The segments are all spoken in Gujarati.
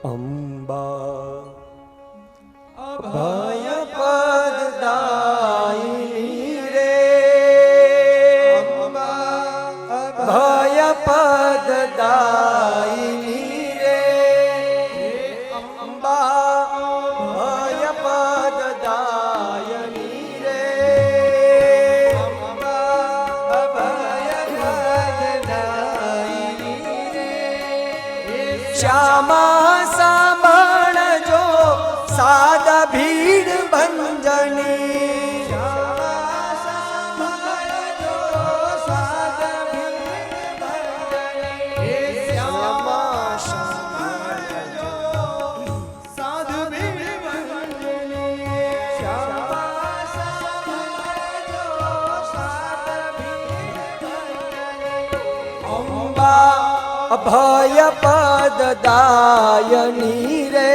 અંબા અભય પદદાયિની રે, અભય પદદાયિની રે, અંબા અભય પદદાયિની રે, અંબા અભય પદદાયિની રે, શ્યામા સાંભળજો સાદ ભીડ ભંજની, શ્યામા સાંભળજો સાદ ભીડ ભંજની, શ્યામા સાંભળજો સાદ ભીડ ભંજની, શ્યામા સાંભળજો સાદ ભીડ ભંજની, અંબા અભય પદદાયિની રે,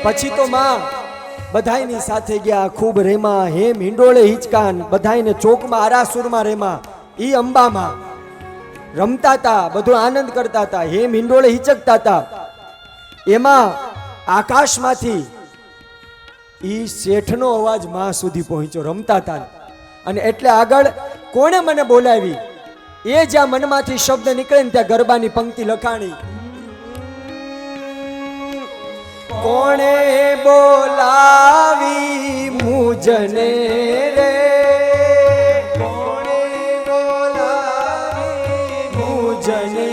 પછી તો માં બધાયની સાથે ગયા, ખૂબ રેમા, હેમ હિંડોળે હિચકાન, બધાયને ચોકમાં આરાસુરમાં રેમા, ઈ અંબામાં રમતા હતા, બધો આનંદ કરતા હતા, હેમ હિંડોળે હિચકતા હતા. એમાં આકાશમાંથી ઈ શેઠનો અવાજ માં સુધી પહોંચ્યો, રમતા હતા. અને એટલે આગળ કોણે મને બોલાવી, એ જ્યાં મનમાંથી શબ્દ નીકળે ને ત્યાં ગરબાની પંક્તિ લખાણી. કોણે બોલાવી મુજને રે, કોણે બોલાવી મુજને,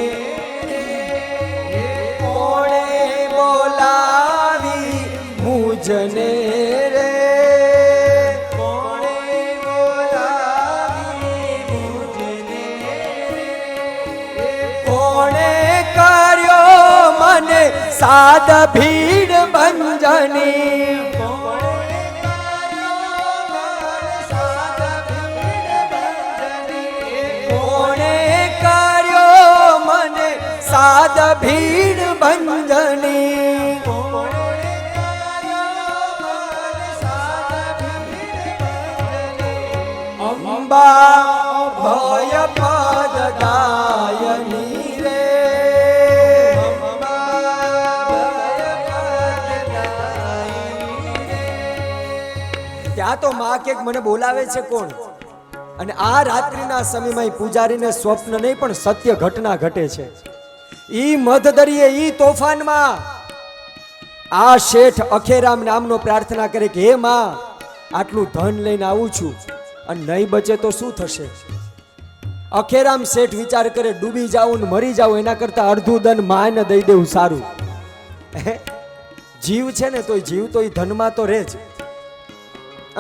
કોણે બોલાવી મુજને રે, કોણે બોલાવી મુજને રે, કોણે કર્યો મને સાદ ભીડ ભંજની, કોણે કર્યો મને સાદ ભીડ ભંજની, કોણે કર્યો મને સાદ ભીડ ભંજની, કોણે કર્યો મને સાદ ભીડ ભંજની, અંબા અભય પદદાયિની રે, ત્યાં તો માં કે મને બોલાવે છે કોણ? અને આ રાત્રિના સમયમાં પૂજારીને સ્વપ્ન નહીં પણ સત્ય ઘટના ઘટે છે. ઈ મધદરિયે ઈ તોફાનમાં આ શેઠ અખેરામ નામનો પ્રાર્થના કરે કે હે માં, આટલું ધન લઈને આવું છું અને નહીં બચે તો શું થશે? અખેરામ શેઠ વિચાર કરે, ડૂબી જાવું ને મરી જાવું એના કરતા અડધું ધન માને દઈ દેવું સારું. જીવ છે ને તો જીવ તો એ ધનમાં તો રહે જ.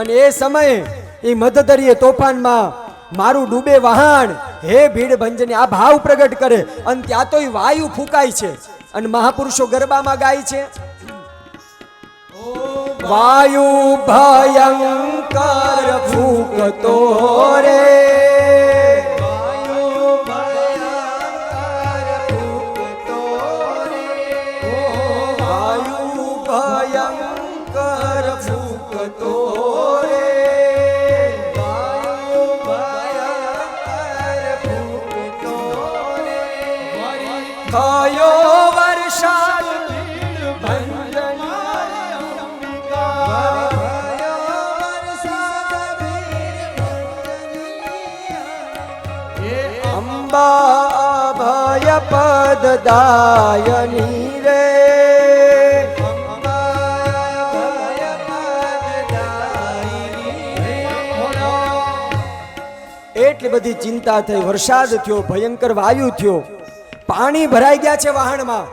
અને એ સમયે એ મધદરિયે તોફાનમાં મારું ડૂબે વહાણ, હે ભીડ ભંજની, આ ભાવ પ્રગટ કરે. અને ત્યાં તો વાયુ ફૂંકાય છે અને મહાપુરુષો ગરબામાં ગાય છે, વાયુ ભયંકર ફૂંકતો રે, વાયુ ભયંકર ફૂંકતો રે, વાયુ ભયંકર ફૂંકતો રે, વાયુ ભયંકર ફૂંકતો રે, થયો વરસાદ ભીડ ભંજની, થયો વરસાદ ભીડ ભંજની, અંબા અભય પદદાયિની રે, એટલી બધી ચિંતા થઈ. વરસાદ થયો, ભયંકર વાયુ થયો, પાણી ભરાઈ ગયા છે વાહણમાં,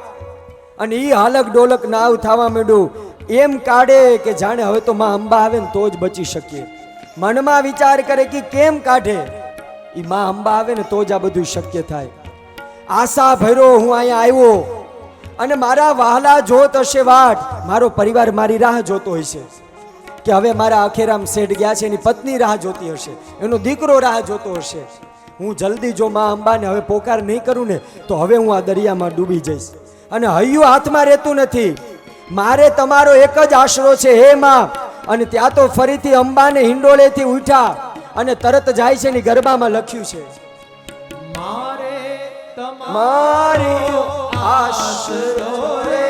અને ઈ હાલક ડોલક નાવ થવા માંડ્યું. એમ કાઢે કે જાણે હવે તો માં અંબા આવે ને તો જ બચી શકીએ. મનમાં વિચાર કરે કે કેમ કાઢે, ઈ માં અંબા આવે ને તો જ આ બધું શક્ય થાય. આશા ભર્યો હું અહીંયા આવ્યો અને મારા વહાલા જોત હશે વાટ, મારો પરિવાર મારી રાહ જોતો હશે કે હવે મારા અખેરામ શેઠ ગયા છે, એની પત્ની રાહ જોતી હશે, એનો દીકરો રાહ જોતો હશે. હું જલ્દી જો માં અંબાને હવે પોકાર નહીં કરું ને તો હવે હું આ દરિયામાં ડૂબી જઈશ. અને હૈયું હાથમાં રહેતું નથી. મારે તમારો એક જ આશરો છે હે માં. અને ત્યાં તો ફરીથી અંબાને હિંડોળેથી ઉઠ્યા અને તરત જાય છે ને ગરબામાં લખ્યું છે મારી આશરો રે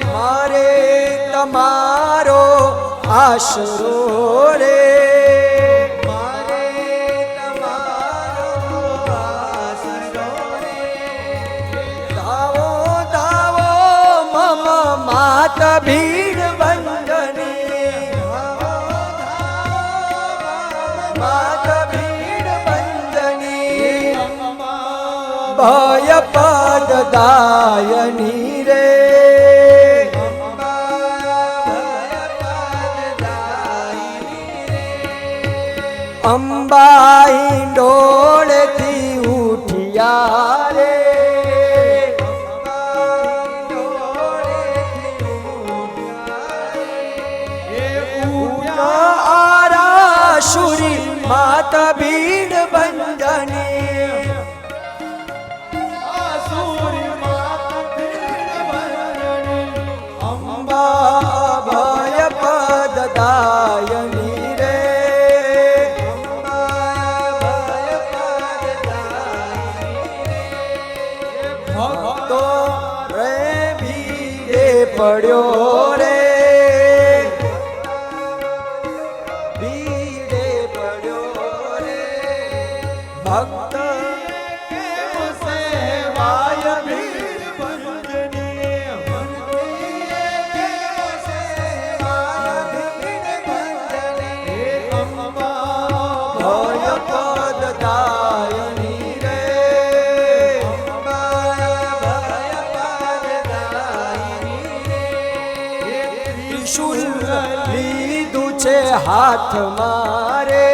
મારે તમારો આશરો રે દાવો દાવો મમ માત ભીડ બંધની માત ભીડ બંધની ભય પદ દાયની રે અંબાઈ ડોળથી ઉઠ્યા રે આરાશુરી માત ભીડ બંધની અંબા ભય પદ દાયની રે ભક્તો રે ભીડે પડ્યો રે ભીડે પડ્યો રે ભક્ત સેવાય ભીડ બંધની ભય પદ દાયની રે ત્રિશુલ લીધું છે હાથ મારે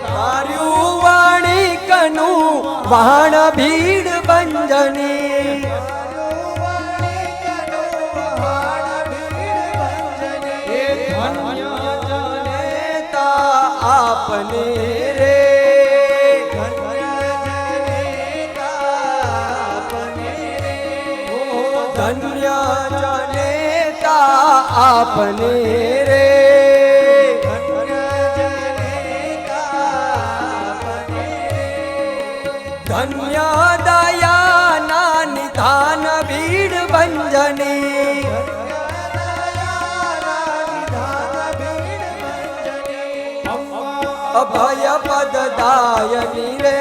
તાર્યું વાણિકનું વાણ ભીડ બંધની આપને રે ધન્ય જનેતા આપને રે ધન્ય દયાના નિધાન ભીડ બંધની અભય પદ દાયની રે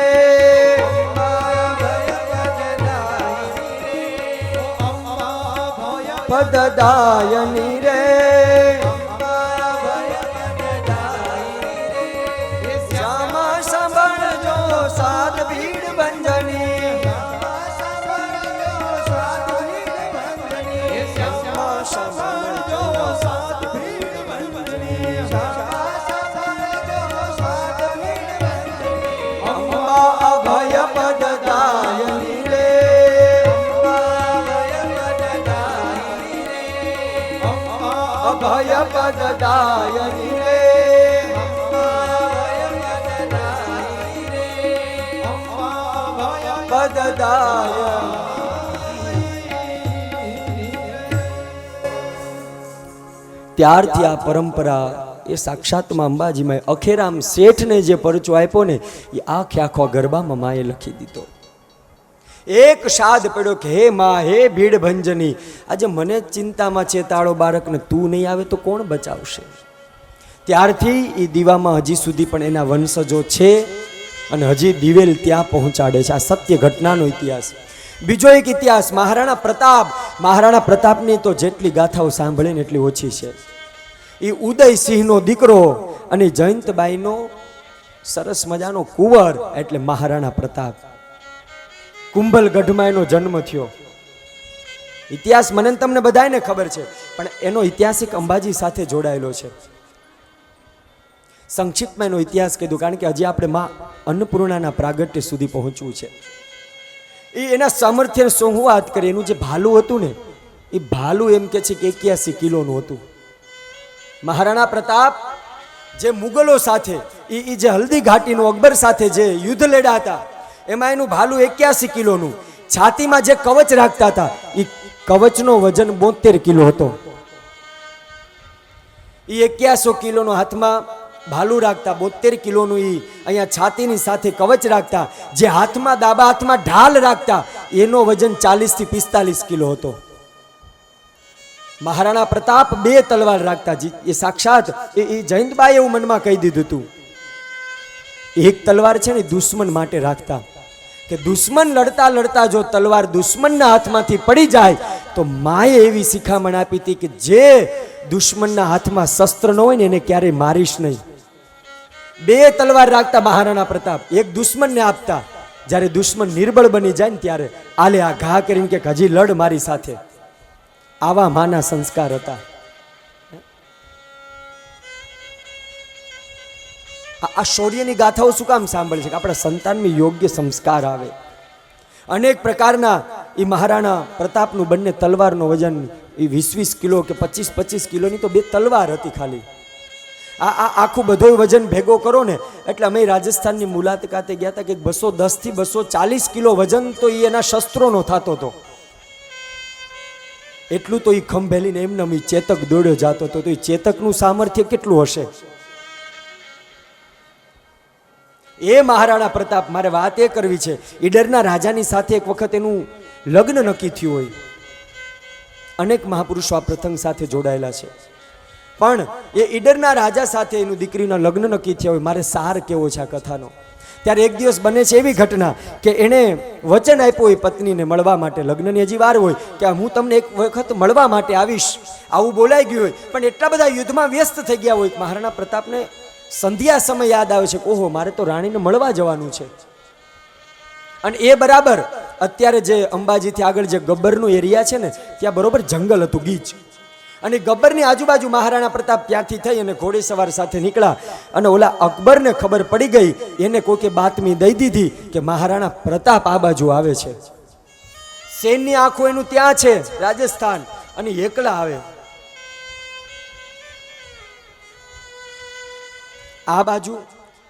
પદ દાયની રે શ્યામા સંભળજો સાત ભીડ બંધની શ્યામા સંભળજો સાત ભીડ બંધની અભય પદ દાયની રે અભય પદ દાયની રે પદ દાય ત્યારથી આ પરંપરા એ સાક્ષાતમાં અંબાજીમાં અખેરામ શેઠને જે પરચો આપ્યો ને એ આખે આખો ગરબામાં માએ લખી દીધો એક સાદ પડ્યો કે હે માં હે ભીડ ભંજની આજે મને ચિંતામાં છે તાળો બાળકને તું નહીં આવે તો કોણ બચાવશે ત્યારથી એ દીવામાં હજી સુધી પણ એના વંશજો છે અને હજી દિવેલ ત્યાં પહોંચાડે છે આ સત્ય ઘટનાનો ઇતિહાસ બીજો એક ઇતિહાસ મહારાણા પ્રતાપની તો જેટલી ગાથાઓ સાંભળે ને એટલી ઓછી છે એ ઉદયસિંહનો દીકરો અને જયંતબાઈનો સરસ મજાનો કુંવર એટલે મહારાણા પ્રતાપ કુંભલગઢમાં એનો જન્મ થયો ઇતિહાસ મને તમને બધાને ખબર છે પણ એનો ઇતિહાસ એક અંબાજી સાથે જોડાયેલો છે સંક્ષિપ્તમાં એનો ઇતિહાસ કીધું કારણ કે હજી આપણે માં અન્નપૂર્ણાના પ્રાગટ્ય સુધી પહોંચવું છે એના સામર્થ્ય શું વાત કરીએ એનું જે ભાલું હતું ને એ ભાલું એમ કે છે કે 81 કિલોનું હતું મહારાણા પ્રતાપ જે મુગલો સાથે એ જે હલ્દી ઘાટીનું અકબર સાથે જે યુદ્ધ લડ્યા હતા એમાં એનું ભાલું 81 કિલોનું છાતીમાં જે કવચ રાખતા હતા એ કવચનો વજન 72 કિલો હતો. એ 81 કિલોનો હાથમાં ભાલું રાખતા, 72 કિલોનું એ અહીંયા છાતીની સાથે કવચ રાખતા, જે હાથમાં ડાબા હાથમાં ઢાલ રાખતા એનો વજન 40 થી 45 કિલો હતો. મહારાણા પ્રતાપ 2 તલવાર રાખતા. એ સાક્ષાત એ જયંતબાઈ એવું મનમાં કહી દીધું હતું. એક તલવાર છે ને દુશ્મન માટે રાખતા, કે દુશ્મન લડતા લડતા જો તલવાર દુશ્મનના હાથમાંથી પડી જાય તો માએ એવી શિખામણ આપી હતી કે જે દુશ્મનના હાથમાં શસ્ત્ર ન હોય ને એને ક્યારેય મારીશ નહીં. 2 તલવાર રાખતા મહારાણા પ્રતાપ, એક દુશ્મનને આપતા, જ્યારે દુશ્મન નિર્બળ બની જાય ને ત્યારે આલે આ ઘા કરીને કે હજી લડ મારી સાથે. આવા માના સંસ્કાર હતા. આ શૌર્યની ગાથાઓ શું કામ સાંભળે છે? કે આપણા સંતાનમાં યોગ્ય સંસ્કાર આવે. અનેક પ્રકારના એ મહારાણા પ્રતાપનું બંને તલવારનો વજન એ 20-20 કિલો કે 25-25 કિલોની તો 2 તલવાર હતી ખાલી. આ આખું બધું વજન ભેગો કરો ને એટલે અમે રાજસ્થાનની મુલાકાતે ગયા હતા કે 210 થી 240 કિલો વજન તો એ એના શસ્ત્રોનો થતો હતો. એટલું તો એ ખંભેલીને એમને ચેતક દોડ્યો જતો હતો. તો એ ચેતકનું સામર્થ્ય કેટલું હશે? એ મહારાણા પ્રતાપ, મારે વાત એ કરવી છે, ઈડરના રાજાની સાથે એક વખત એનું લગ્ન નક્કી થયું હોય. અનેક મહાપુરુષો આ પ્રસંગ સાથે જોડાયેલા છે. પણ એ ઈડરના રાજા સાથે એનું દીકરીના લગ્ન નક્કી થયા હોય. મારે સાર કેવો છે આ કથાનો? ત્યારે એક દિવસ બને છે એવી ઘટના કે એણે વચન આપ્યું હોય પત્નીને મળવા માટે. લગ્નની હજી વાર હોય કે હું તમને એક વખત મળવા માટે આવીશ, આવું બોલાઈ ગયું હોય. પણ એટલા બધા યુદ્ધમાં વ્યસ્ત થઈ ગયા હોય મહારાણા પ્રતાપને સંધ્યા સમય યાદ આવે છે કે ઓહો મારે તો રાણીને મળવા જવાનું છે. અને એ બરાબર અત્યારે જે અંબાજીથી આગળ જે ગબ્બરનું એરિયા છે ને ત્યાં બરોબર જંગલ હતું, ગીચ. અને ગબ્બરની આજુબાજુ મહારાણા પ્રતાપ ત્યાંથી થઈ અને ઘોડેસવાર સાથે નીકળ્યા. અને ઓલા અકબરને ખબર પડી ગઈ, એને કોઈકે બાતમી દઈ દીધી કે મહારાણા પ્રતાપ આ બાજુ આવે છે. સૈન્ય આખું એનું ત્યાં છે રાજસ્થાન, અને એકલા આવે. આ બાજુ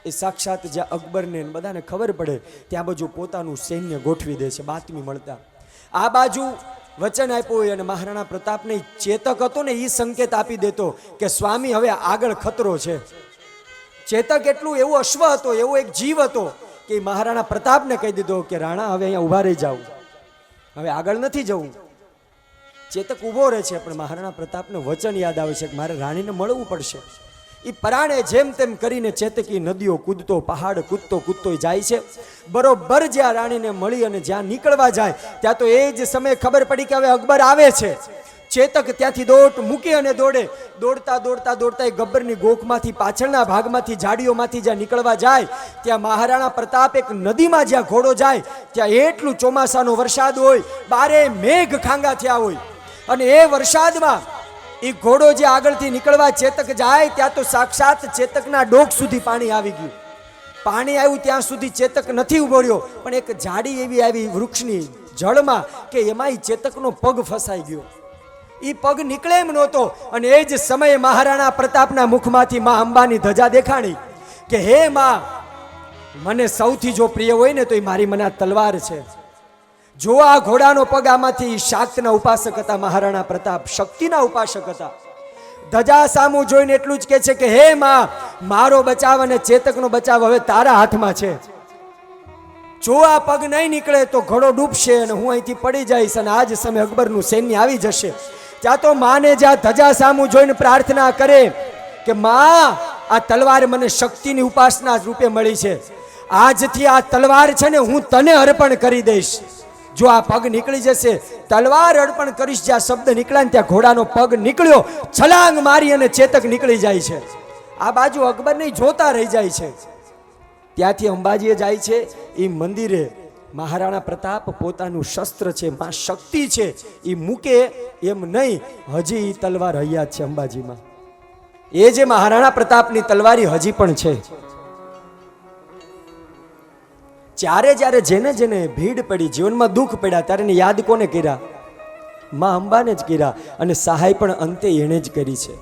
એ સાક્ષાત જ્યાં અકબરને બધાને ખબર પડે ત્યાં બાજુ પોતાનું સૈન્ય ગોઠવી દે છે બાતમી મળતા. આ બાજુ વચન આપ્યું હોય અને મહારાણા પ્રતાપને ચેતક હતો ને એ સંકેત આપી દેતો કે સ્વામી હવે આગળ ખતરો છે. ચેતક એટલું એવું અશ્વ હતો, એવો એક જીવ હતો કે મહારાણા પ્રતાપને કહી દીધો કે રાણા હવે અહીંયા ઊભા રહી જાવ, હવે આગળ નથી જવું. ચેતક ઊભો રહે છે પણ મહારાણા પ્રતાપને વચન યાદ આવે છે કે મારે રાણીને મળવું પડશે. એ પરાણે જેમ તેમ કરીને ચેતકી નદીઓ કૂદતો, પહાડ કૂદતો કૂદતો જાય છે. બરોબર જ્યાં રાણીને મળી અને જ્યાં નીકળવા જાય ત્યાં તો એ જ સમયે ખબર પડી કે હવે અકબર આવે છે. ચેતક ત્યાંથી દોટ મૂકી અને દોડે. દોડતા દોડતા દોડતા એ ગબ્બરની ગોખમાંથી પાછળના ભાગમાંથી ઝાડીઓમાંથી જ્યાં નીકળવા જાય ત્યાં મહારાણા પ્રતાપ એક નદીમાં જ્યાં ઘોડો જાય ત્યાં એટલું ચોમાસાનો વરસાદ હોય, બારે મેઘ ખાંગા થયા હોય. અને એ વરસાદમાં એ ઘોડો જે આગળથી નીકળવા ચેતક જાય ત્યાં તો સાક્ષાત ચેતકના ડોક સુધી પાણી આવી ગયું. પાણી આવ્યું ત્યાં સુધી ચેતક નથી ઉભો રહ્યો, પણ એક ઝાડી એવી આવી વૃક્ષની જળમાં કે એમાં ચેતકનો પગ ફસાઈ ગયો. એ પગ નીકળે એમ નહોતો. અને એ જ સમયે મહારાણા પ્રતાપના મુખમાંથી મા અંબાની ધજા દેખાણી કે હે મા, મને સૌથી જો પ્રિય હોય ને તો એ મારી મને આ તલવાર છે. જો આ ઘોડાનો પગ આમાંથી શાક્તના ઉપાસક હતા મહારાણા પ્રતાપ, શક્તિના ઉપાસક હતા. ધજા સામું જોઈને એટલું જ કહે છે કે હે માં, મારો બચાવ અને ચેતકનો બચાવ હવે તારા હાથમાં છે. જો આ પગ નહીં નીકળે તો ઘોડો ડૂબશે અને હું અહીંથી પડી જઈશ અને આજ સમય અકબરનું સૈન્ય આવી જશે. ત્યાં તો માને જ્યાં ધજા સામું જોઈને પ્રાર્થના કરે કે માં, આ તલવાર મને શક્તિની ઉપાસના રૂપે મળી છે. આજથી આ તલવાર છે ને હું તને અર્પણ કરી દઈશ. જો આ પગ નીકળી જશે, તલવાર અર્પણ કરીશ. જ્યાં શબ્દ નીકળ્યા ને ત્યાં ઘોડાનો પગ નીકળ્યો, છલાંગ મારી અને ચેતક નીકળી જાય છે. આ બાજુ અકબર નહીં જોતા રહી જાય છે. ત્યાંથી અંબાજીએ જાય છે. એ મંદિરે મહારાણા પ્રતાપ પોતાનું શસ્ત્ર છે, માં શક્તિ છે, એ મૂકે એમ નહીં, હજી એ તલવાર હૈયાત છે અંબાજીમાં. એ જે મહારાણા પ્રતાપની તલવારી હજી પણ છે. જ્યારે જેને જેને ભીડ પડી, જીવનમાં દુઃખ પડ્યા, ત્યારે એને યાદ કોને કર્યા? માં અંબાને જ કર્યા. અને સહાય પણ અંતે એણે જ કરી છે.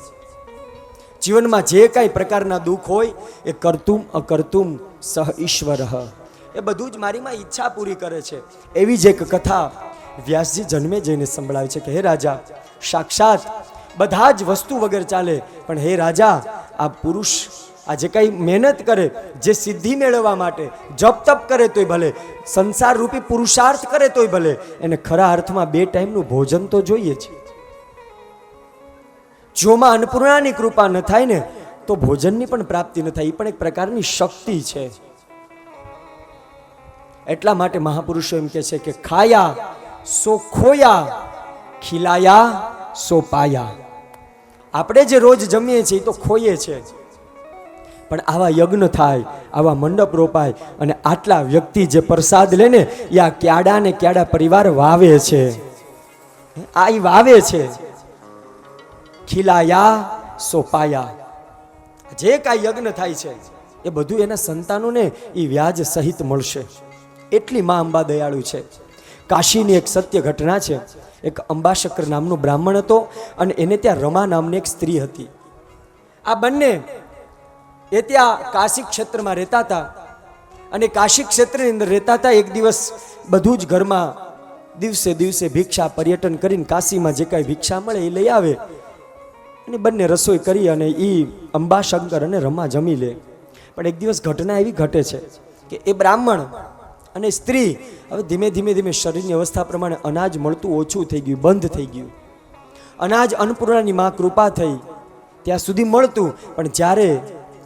જીવનમાં જે કાંઈ પ્રકારના દુઃખ હોય એ કરતુમ અકર્તુમ સહ ઈશ્વર. એ બધું જ મારી માં ઈચ્છા પૂરી કરે છે. એવી જ એક કથા વ્યાસજી જન્મે જઈને સંભળાવે છે કે હે રાજા, સાક્ષાત બધા જ વસ્તુ વગર ચાલે, પણ હે રાજા, આ પુરુષ આ જે કઈ મહેનત કરે, જે સિદ્ધિ મેળવવા માટે જપ તપ કરે તોય ભલે, સંસાર રૂપી પુરુષાર્થ કરે તોય ભલે, એને ખરા અર્થમાં 2 ટાઈમનું ભોજન તો જોઈએ છે. જોમાં અન્નપૂર્ણાની કૃપા ન થાય ને તો ભોજનની પણ પ્રાપ્તિ ન થાય. એ પણ એક પ્રકારની શક્તિ છે. એટલા માટે મહાપુરુષો એમ કહે છે કે ખાયા સો ખોયા, ખીલાયા સો પાયા. આપણે જે રોજ જમીએ છીએ એ તો ખોઈએ છે, પણ આવા યજ્ઞ થાય, આવા મંડપ રોપાય અને આટલા વ્યક્તિ જે પ્રસાદ લે ને એ આ ક્યાડા ને ક્યાડા પરિવાર વાવે છે. આ ઈ વાવે છે. ખીલાયા સો પાયા. જે કાંઈ યજ્ઞ થાય છે એ બધું એના સંતાનોને એ વ્યાજ સહિત મળશે. એટલી માં અંબા દયાળુ છે. કાશીની એક સત્ય ઘટના છે. એક અંબાશંકર નામનો બ્રાહ્મણ હતો અને એને ત્યાં રમા નામની એક સ્ત્રી હતી. આ બંને એ ત્યાં કાશી ક્ષેત્રમાં રહેતા હતા અને કાશી ક્ષેત્રની અંદર રહેતા હતા. એક દિવસ બધું જ ઘરમાં દિવસે દિવસે ભિક્ષા પર્યટન કરીને કાશીમાં જે કાંઈ ભિક્ષા મળે એ લઈ આવે અને બંને રસોઈ કરી અને એ અંબાશંકર અને રમા જમી લે. પણ એક દિવસ ઘટના એવી ઘટે છે કે એ બ્રાહ્મણ અને સ્ત્રી હવે ધીમે ધીમે ધીમે શરીરની અવસ્થા પ્રમાણે અનાજ મળતું ઓછું થઈ ગયું, બંધ થઈ ગયું. અનાજ અન્નપૂર્ણાની માં કૃપા થઈ ત્યાં સુધી મળતું, પણ જ્યારે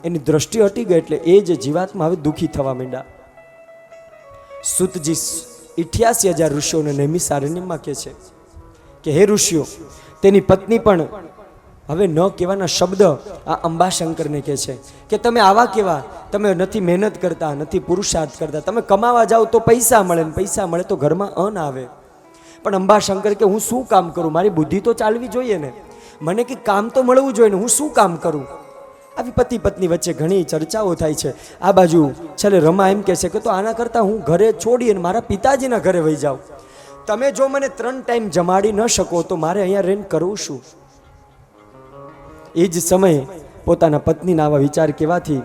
એની દ્રષ્ટિ હટી ગઈ એટલે એ જે જીવાત્મા હવે દુઃખી થવા માંડ્યા. સુતજી 88,000 ઋષિઓને નૈમિષારણ્યમાં કહે છે કે હે ઋષિઓ, તેની પત્ની પણ હવે ન કહેવાના શબ્દ આ અંબાશંકરને કહે છે કે તમે આવા કેવા, તમે નથી મહેનત કરતા, નથી પુરુષાર્થ કરતા, તમે કમાવા જાઓ તો પૈસા મળે ને પૈસા મળે તો ઘરમાં અન્ન આવે. પણ અંબાશંકર કે હું શું કામ કરું, મારી બુદ્ધિ તો ચાલવી જોઈએ ને, મને કે કામ તો મળવું જોઈએ ને, હું શું કામ કરું. આવી પતિ પત્ની વચ્ચે ઘણી ચર્ચાઓ થાય છે. આ બાજુ છેલ્લે રમા એમ કહે છે કે તો આના કરતાં હું ઘરે છોડીને મારા પિતાજીના ઘરે વહી જાઉં. તમે જો મને 3 ટાઈમ જમાડી ન શકો તો મારે અહીંયા રહીને કરવું શું. એ જ સમયે પોતાના પત્નીના આવા વિચાર કહેવાથી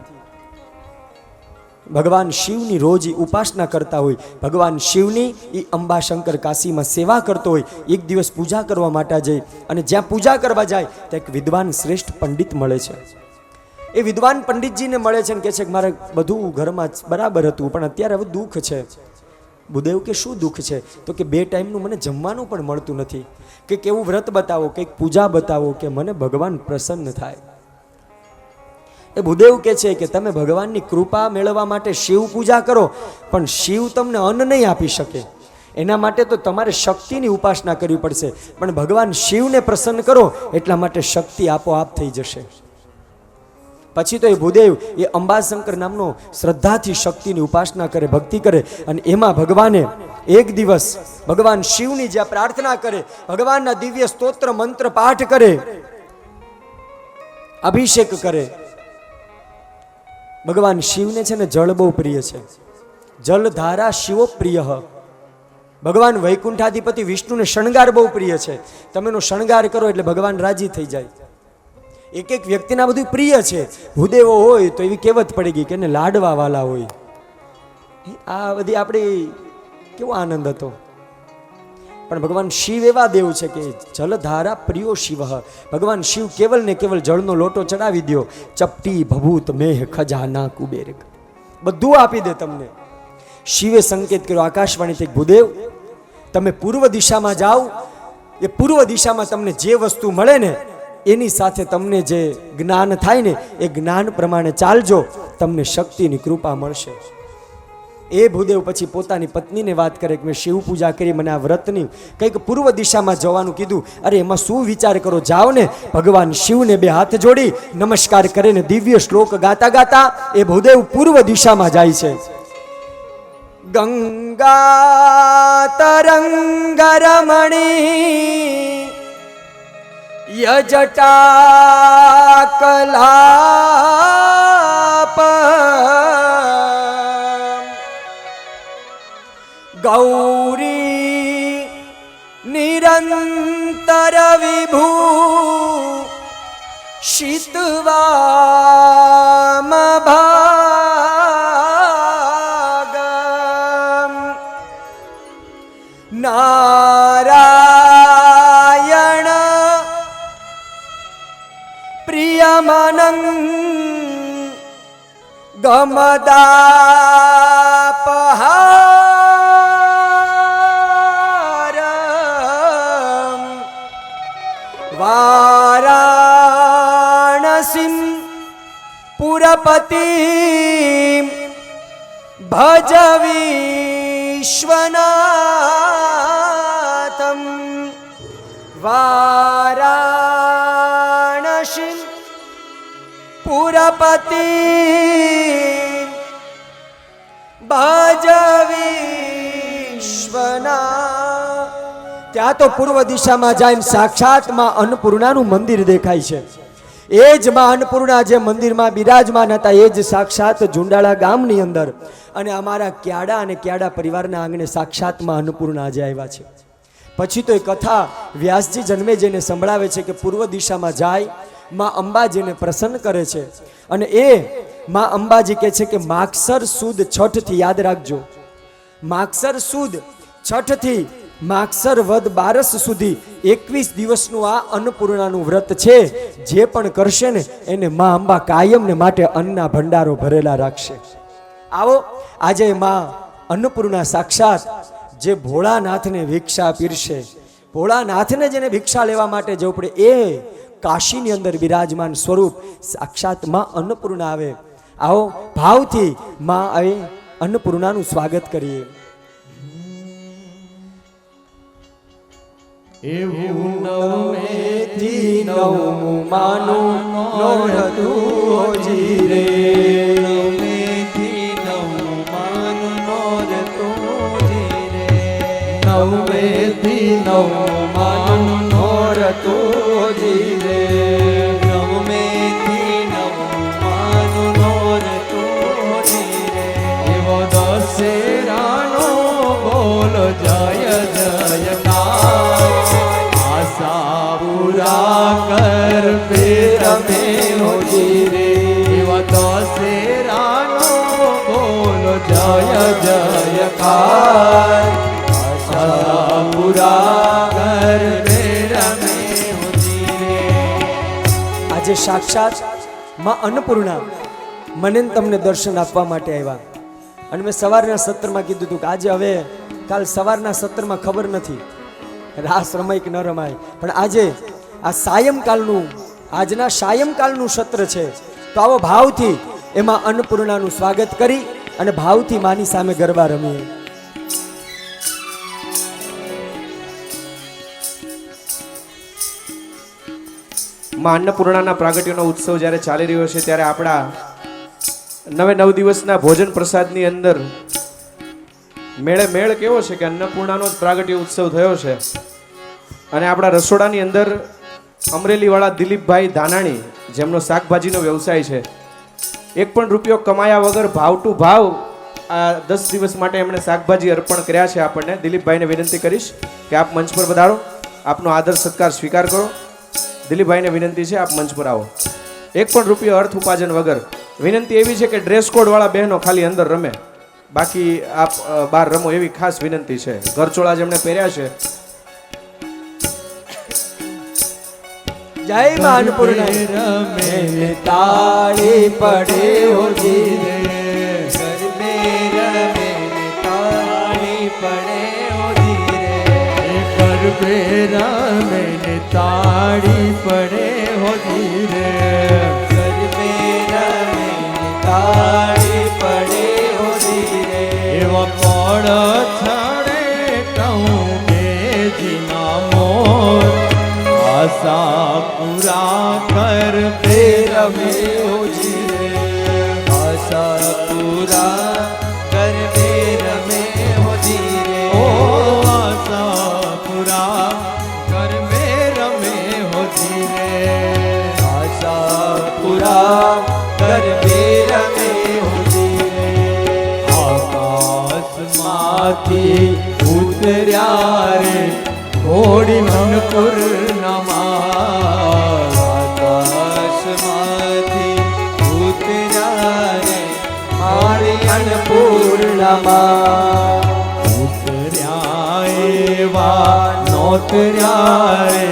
ભગવાન શિવની રોજ ઉપાસના કરતા હોય, ભગવાન શિવની એ અંબાશંકર કાશીમાં સેવા કરતો હોય. એક દિવસ પૂજા કરવા માટે જાય અને જ્યાં પૂજા કરવા જાય ત્યાં એક વિદ્વાન શ્રેષ્ઠ પંડિત મળે છે. એ વિદ્વાન પંડિતજીને મળે છે અને કહે છે કે મારે બધું ઘરમાં બરાબર હતું પણ અત્યારે હવે દુઃખ છે. બુદેવ કે શું દુઃખ છે? તો કે 2 ટાઈમનું મને જમવાનું પણ મળતું નથી. કે કેવું વ્રત બતાવો, કંઈક પૂજા બતાવો કે મને ભગવાન પ્રસન્ન થાય. એ બુદેવ કહે છે કે તમે ભગવાનની કૃપા મેળવવા માટે શિવ પૂજા કરો, પણ શિવ તમને અન્ન નહીં આપી શકે. એના માટે તો તમારે શક્તિની ઉપાસના કરવી પડશે. પણ ભગવાન શિવને પ્રસન્ન કરો એટલા માટે શક્તિ આપોઆપ થઈ જશે. પછી તો એ ભૂદેવ એ અંબાશંકર નામનો શ્રદ્ધાથી શક્તિની ઉપાસના કરે, ભક્તિ કરે અને એમાં ભગવાને એક દિવસ ભગવાન શિવની જ્યાં પ્રાર્થના કરે, ભગવાનના દિવ્ય સ્તોત્ર મંત્ર પાઠ કરે, અભિષેક કરે. ભગવાન શિવને છે ને જળ બહુ પ્રિય છે. જલધારા શિવો પ્રિય. ભગવાન વૈકુંઠાધિપતિ વિષ્ણુને શણગાર બહુ પ્રિય છે. તમે એનો શણગાર કરો એટલે ભગવાન રાજી થઈ જાય. એક એક વ્યક્તિના બધું પ્રિય છે. ભૂદેવો હોય તો એવી કહેવત પડી ગઈ કે એને લાડવા વાલા હોય. આ બધી આપણી કેવો આનંદ હતો. પણ ભગવાન શિવ એવા દેવ છે કે જલધારા પ્રિયો શિવ. ભગવાન શિવ કેવલ ને કેવલ જળનો લોટો ચડાવી દો, ચપટી ભભૂત મેહ ખજાના કુબેર, બધું આપી દે તમને. શિવે સંકેત કર્યો આકાશવાણીથી, ભૂદેવ તમે પૂર્વ દિશામાં જાઓ, એ પૂર્વ દિશામાં તમને જે વસ્તુ મળે ને એની સાથે તમને જે જ્ઞાન થાય ને એ જ્ઞાન પ્રમાણે ચાલજો, તમને શક્તિની કૃપા મળશે. એ ભૂદેવ પછી પોતાની પત્નીને વાત કરે કે મેં શિવ પૂજા કરી, મને આ વ્રતની કંઈક પૂર્વ દિશામાં જવાનું કીધું. અરે એમાં શું વિચાર કરો, જાઓ ને. ભગવાન શિવને 2 હાથ જોડી નમસ્કાર કરીને દિવ્ય શ્લોક ગાતા ગાતા એ ભૂદેવ પૂર્વ દિશામાં જાય છે. ગંગા તરંગ રમણી યજટા કલાપ ગૌરી નિરંતર વિભૂ શીતવામ ભાગ નારાયણ પ્રિયમનં ગમદાપહાર વારાણસીમ પુરપતિ ભજ વિશ્વનાથમ વારાણસી પુરપતિ ભજ વિશ્વનાથ. ત્યાં તો પૂર્વ દિશામાં જઈને સાક્ષાત માં અન્નપૂર્ણાનું મંદિર દેખાય છે. એ જ માં અન્નપૂર્ણા જે મંદિરમાં બિરાજમાન હતા એ જ સાક્ષાત ઝુંડાળા ગામની અંદર અને અમારા ક્યાડા અને ક્યાડા પરિવારના આંગણે સાક્ષાત માં અન્નપૂર્ણા આજે આવ્યા છે. પછી તો એ કથા વ્યાસજી જન્મે જઈને સંભળાવે છે કે પૂર્વ દિશામાં જાય માં અંબાજીને પ્રસન્ન કરે છે અને એ માં અંબાજી કહે છે કે માગસર સુદ છઠથી યાદ રાખજો, માગસર સુદ છઠથી માગસર વદ 12 સુધી 21 દિવસનું આ અન્નપૂર્ણાનું વ્રત છે. જે પણ કરશે ને એને માં અંબા કાયમને માટે અન્નના ભંડારો ભરેલા રાખશે. આવો આજે માં અન્નપૂર્ણા સાક્ષાત જે ભોળાનાથને ભિક્ષા પીરશે, ભોળાનાથને જેને ભિક્ષા લેવા માટે જવું પડે એ કાશીની અંદર બિરાજમાન સ્વરૂપ સાક્ષાત માં અન્નપૂર્ણા આવે. આવો ભાવથી માં આવે અન્નપૂર્ણાનું સ્વાગત કરીએ. એવું નવમેથી નવમું માનું નોરતું જીરે, નવમેથી નવમું માનું નોરતું જીરે, નવમેથી નવમું માનું નોરતું જીરે, નવમેથી નવમું માનું નોરતું જીરે. એવો દશેરાનો બોલ જય જયકાર, આશા પૂરા કર ફેર મેં હોજી રે. એવા દશેરાનો બોલો જય જયકાર, આશા પૂરા કર ફેર મેં હોજી રે. આજે સાક્ષાત માં અન્નપૂર્ણા મને ને તમને દર્શન આપવા માટે આવ્યા. અને મેં સવારના સત્રમાં કીધું હતું કે આજે હવે કાલ સવારના સત્રમાં ખબર નથી રાસ રમાય કે ન રમાય, પણ આજે આ સાયંકાલનું આજના સાયંકાલનું સત્ર છે. તો આવો ભાવથી એમાં અન્નપૂર્ણાનું સ્વાગત કરી અને ભાવથી માની સામે ગરબા રમીએ. માં અન્નપૂર્ણાના પ્રાગટ્યનો ઉત્સવ જ્યારે ચાલી રહ્યો છે ત્યારે આપણા 9 દિવસના ભોજન પ્રસાદની અંદર મેળે મેળ કેવો છે કે અન્નપૂર્ણાનો જ પ્રાગટ્ય ઉત્સવ થયો છે. અને આપણા રસોડાની અંદર અમરેલીવાળા દિલીપભાઈ ધાનાણી જેમનો શાકભાજીનો વ્યવસાય છે, એક પણ રૂપિયો કમાયા વગર ભાવ ટુ ભાવ આ 10 દિવસ માટે એમણે શાકભાજી અર્પણ કર્યા છે. આપણને દિલીપભાઈને વિનંતી કરીશ કે આપ મંચ પર પધારો, આપનો આદર સત્કાર સ્વીકાર કરો. દિલીપભાઈને વિનંતી છે આપ મંચ પર આવો. એક પણ રૂપિયો અર્થ ઉપાર્જન વગર. વિનંતી એવી છે કે ડ્રેસ કોડ વાળા બહેનો ખાલી અંદર રમે, બાકી આપ બહાર રમો એવી ખાસ વિનંતી છે. ઘરચોળા જેમણે પહેર્યા છે. જય માં અન્નપૂર્ણા. રમે તાળી પડે હોજી રે, ગરબે રમે તાળી પડે હોજી રે, ગરબે રમે તાળી પડે હોજી રે, ગરબે રમે તાળી પડે હોજી રે. એવા પડ છડે કહું કે જીના મોર, આશા પૂરા કર ફેર મેં હોજી રે, આશા પૂરા કર ફેર મેં હોજી રે. ઓ આશા પૂરા કર ફેર મેં હોજી રે, આશા પૂરા કર ફેર મેં હોજી રે. આકાશમાંથી ઉતર્યા રે ઘોડી અન્નપૂર્ણામાં, આકાશમાંથી ઉતર્યા રે મારી અન્નપૂર્ણામાં, ઉતર્યા ઉતર્યા રે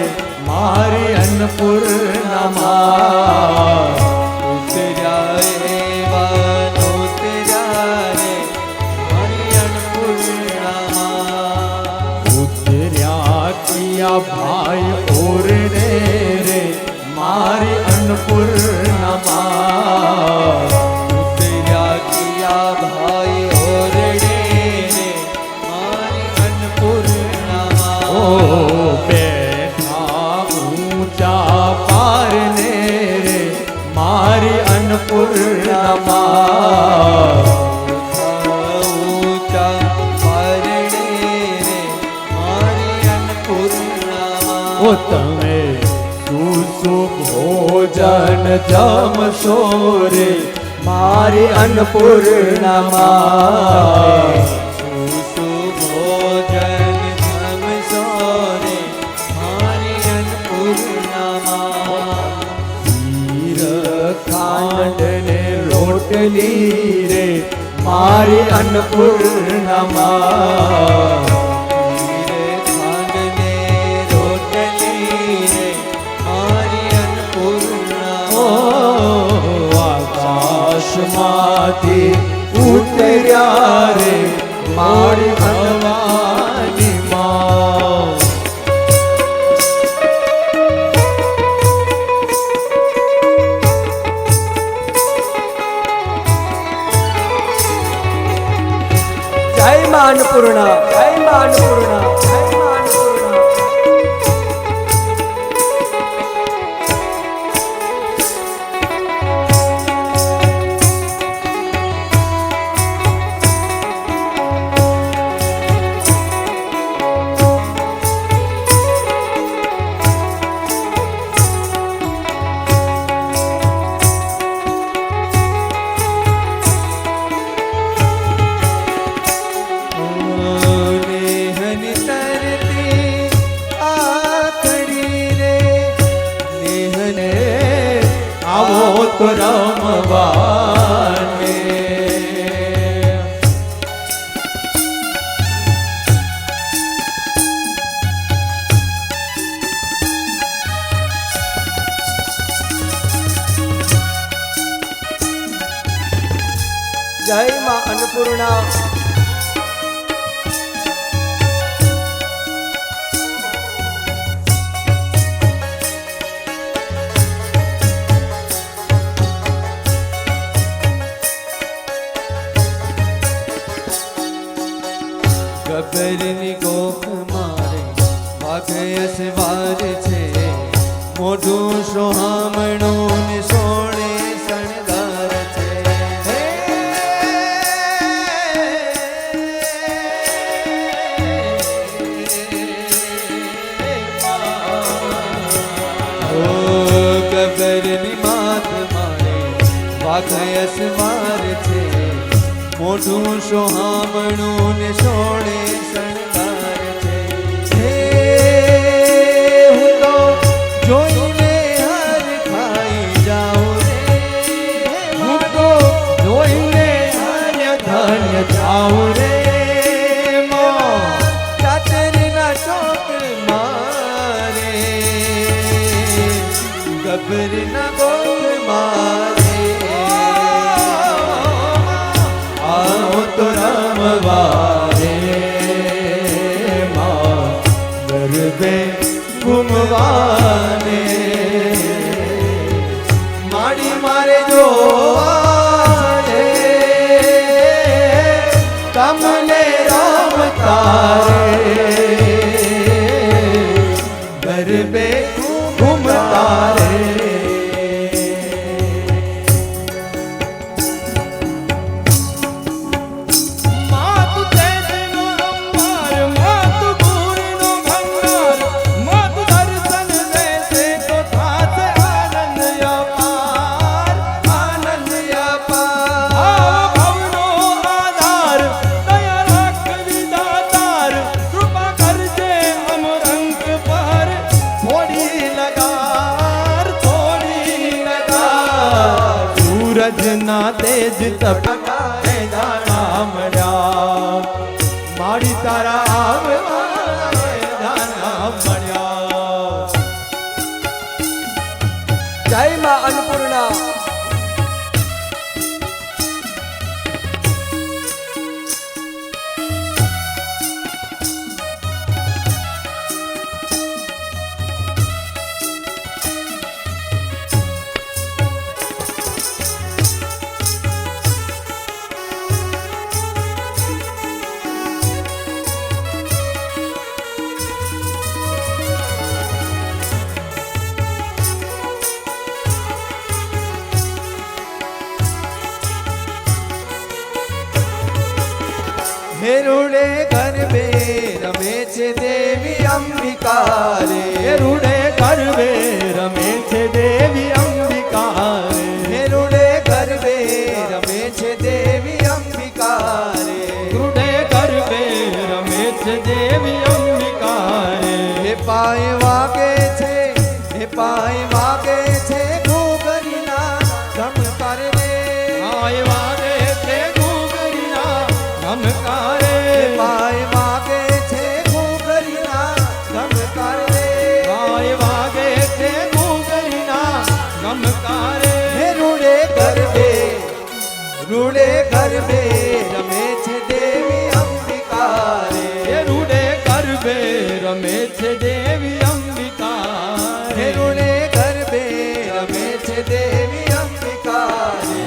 મારી અન્નપૂર્ણામાં ઉતર્યા એવા ઉતર્યા રે મારી અન્નપૂર્ણામાં ઉતર્યા કિયા ભાઈ ઓરડે રે મારી અન્નપૂર્ણામાં ઉતર્યા કિયા ભાઈ ઓરડે રે મારી અન્નપૂર્ણામાં ઓ બેઠા ઊંચા પારને રે મારી અન્નપૂર્ણામાં ઊંચા પારણે રે મારી અન્નપૂર્ણામાં ઓ તમે ભોજન જમશો રે મારી અન્નપૂર્ણામાં ભોજન જમશો રે મારી અન્નપૂર્ણામાં ખીર ખાંડ ને રોટલી રે મારી અન્નપૂર્ણામાં માંથી ઉતર્યા રે મારી ભવાની માં જય માં અન્નપૂર્ણા, જય માં અન્નપૂર્ણા, જય માં અન્નપૂર્ણા. તો રમવાને જય માં અન્નપૂર્ણા. ગબરની ગોખ મારે વાઘયસ વાર છે મોઢું સોહામણું ને સોણે શણગાર છે ઓ ગબરની માત મારે વાઘયસ વાર છે મોઢું સોહામણું ને સોણે શણગાર છે હે હું તો જોઈને હર ખાઈ જાઉં રે હું તો જોઈને ધન્ય ધન્ય જાઉં રે ચાતરના ચોક મારે ગબરના ગોખ મારે તો રમવારે માં ગરબે ઘૂમવાને માડી મારે જોવાને કમલે રમતારે ગરબે ઘૂમતારે સૂરજના તેજ તપકારે દાણા મળ્યા મારી તારા આવવા દાણા રમે છે દેવી અંબિકા રે એ રૂડે ગરબે રમે છે દેવી અંબિકા રે હે રૂડે ગરબે રમે છે દેવી અંબિકા રે રૂડે ગરબે રમે છે દેવી અંબિકા રે હે પાય વાગે છે હે પાય વાગે છે ઘૂઘરીના ધમકાર રે આય વાગે છે ઘૂઘરીના ધમકારે પાય વાગે છે ઘૂઘરીના ધમકાર રે આય વાગે છે ઘૂઘરીના ધમકારે હે રૂડે ગરબે રમે છે દેવી અંબિકા રે એ રૂડે ગરબે રમે છે દેવી અંબિકા હે રે રૂડે ગરબે રમે છે દેવી અંબિકા રે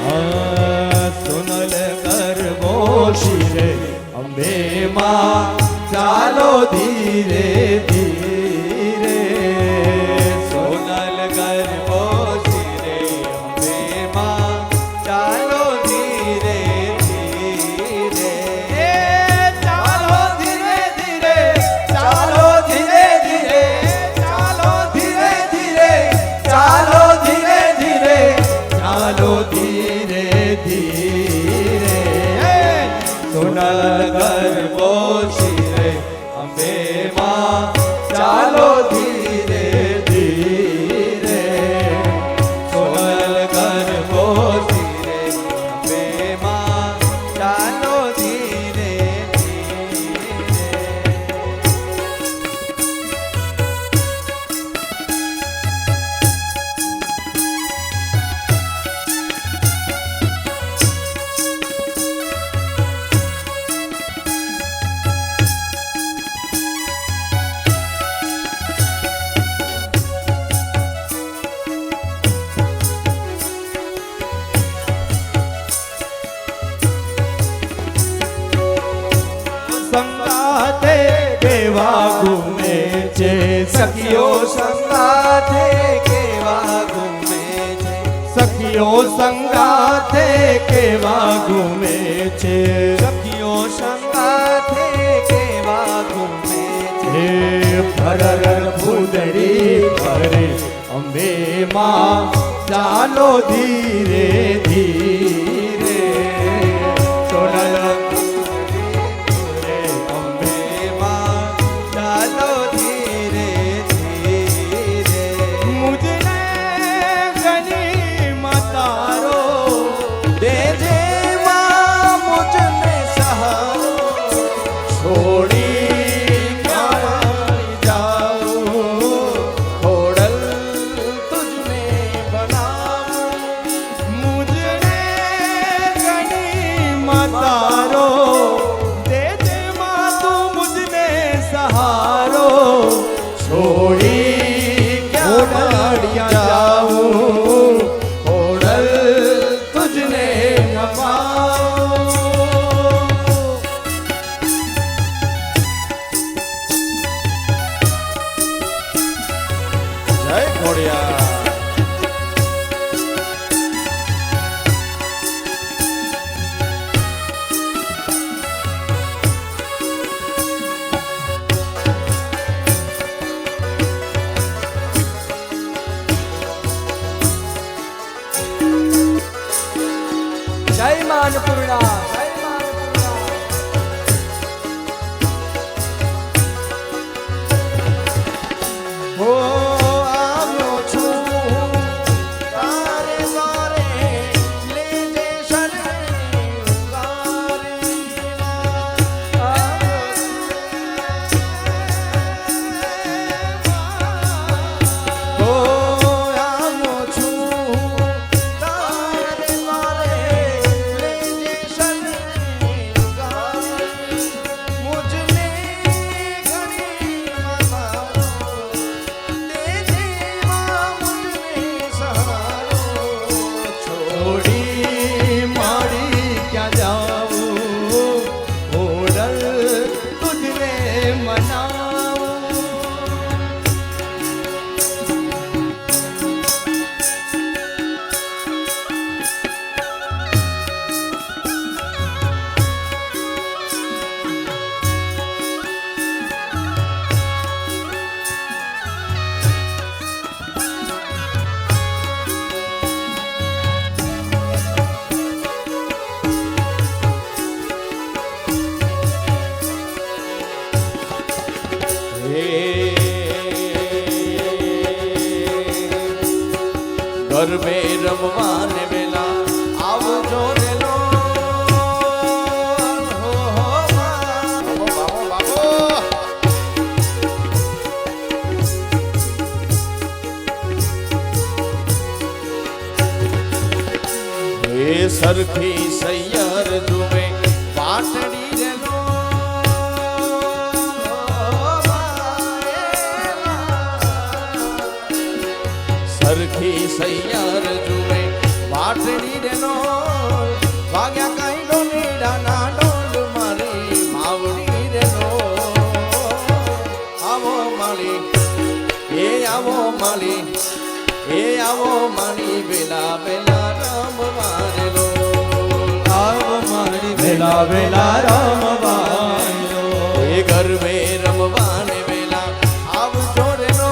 સોનલ ગરબો શિરે અંબે માં ચાલો ધીરે ધીરે સોનલ ગરબો શિરે અંબે માં ચાલો ધીરે ધીરે ચાલો ધીરે ધીરે ચાલો ધીરે ધીરે ચાલો ધીરે ધીરે ચાલો ધીરે ધીરે ચાલો ધીરે ધીરે સોનલ ગરબો શિરે અંબે માં ચાલો ધીરે ધીરે સોનલ ગરબો શિરે અંબે માં ચાલો ધીરે ધીરે સંગાતે કેવા ઘૂમે છે સખીઓ સંગાથે કેવા ઘૂમે છે સખીઓ સંગાતે કેવા ઘૂમે છે સખીઓ સંગાથે કેવા ઘૂમે છે હે ફરર ફૂદરી ફરે અંબે માં ચાલો ધીરે ધીરે સોનલ અંબે માં ચાલો ધીરે ધીરે મુજને ગની મતારો દેજે માં મુझने સહારો છોડી ક્યાં જાઉં ખોડલ તુજને બનાવું મુજને ગની મતારો દે દે માં તું મુજને સહારો છોડી ક્યાં જાઉં ખોડલ તુજને નમાવું જય ખોડિયા ગરબે રમવાને વેલા આવજો રે લો. હો હો બાબો બાબો. એ સરખી સૈયર જુએ પાટડી રે લો. સરખી સૈયર જુએ પાટડી રે લો. વાગ્યા કઈ ડોલીડાના ડોલ મારી માવડી રે લો. આવો માળી એ આવો માળી એ આવો માળી વેલા વેલા રમવા રે લો. આવો મારી વેલા વેલા રમવા એ ગરબે રમવાને વેલા આવજો રે લો.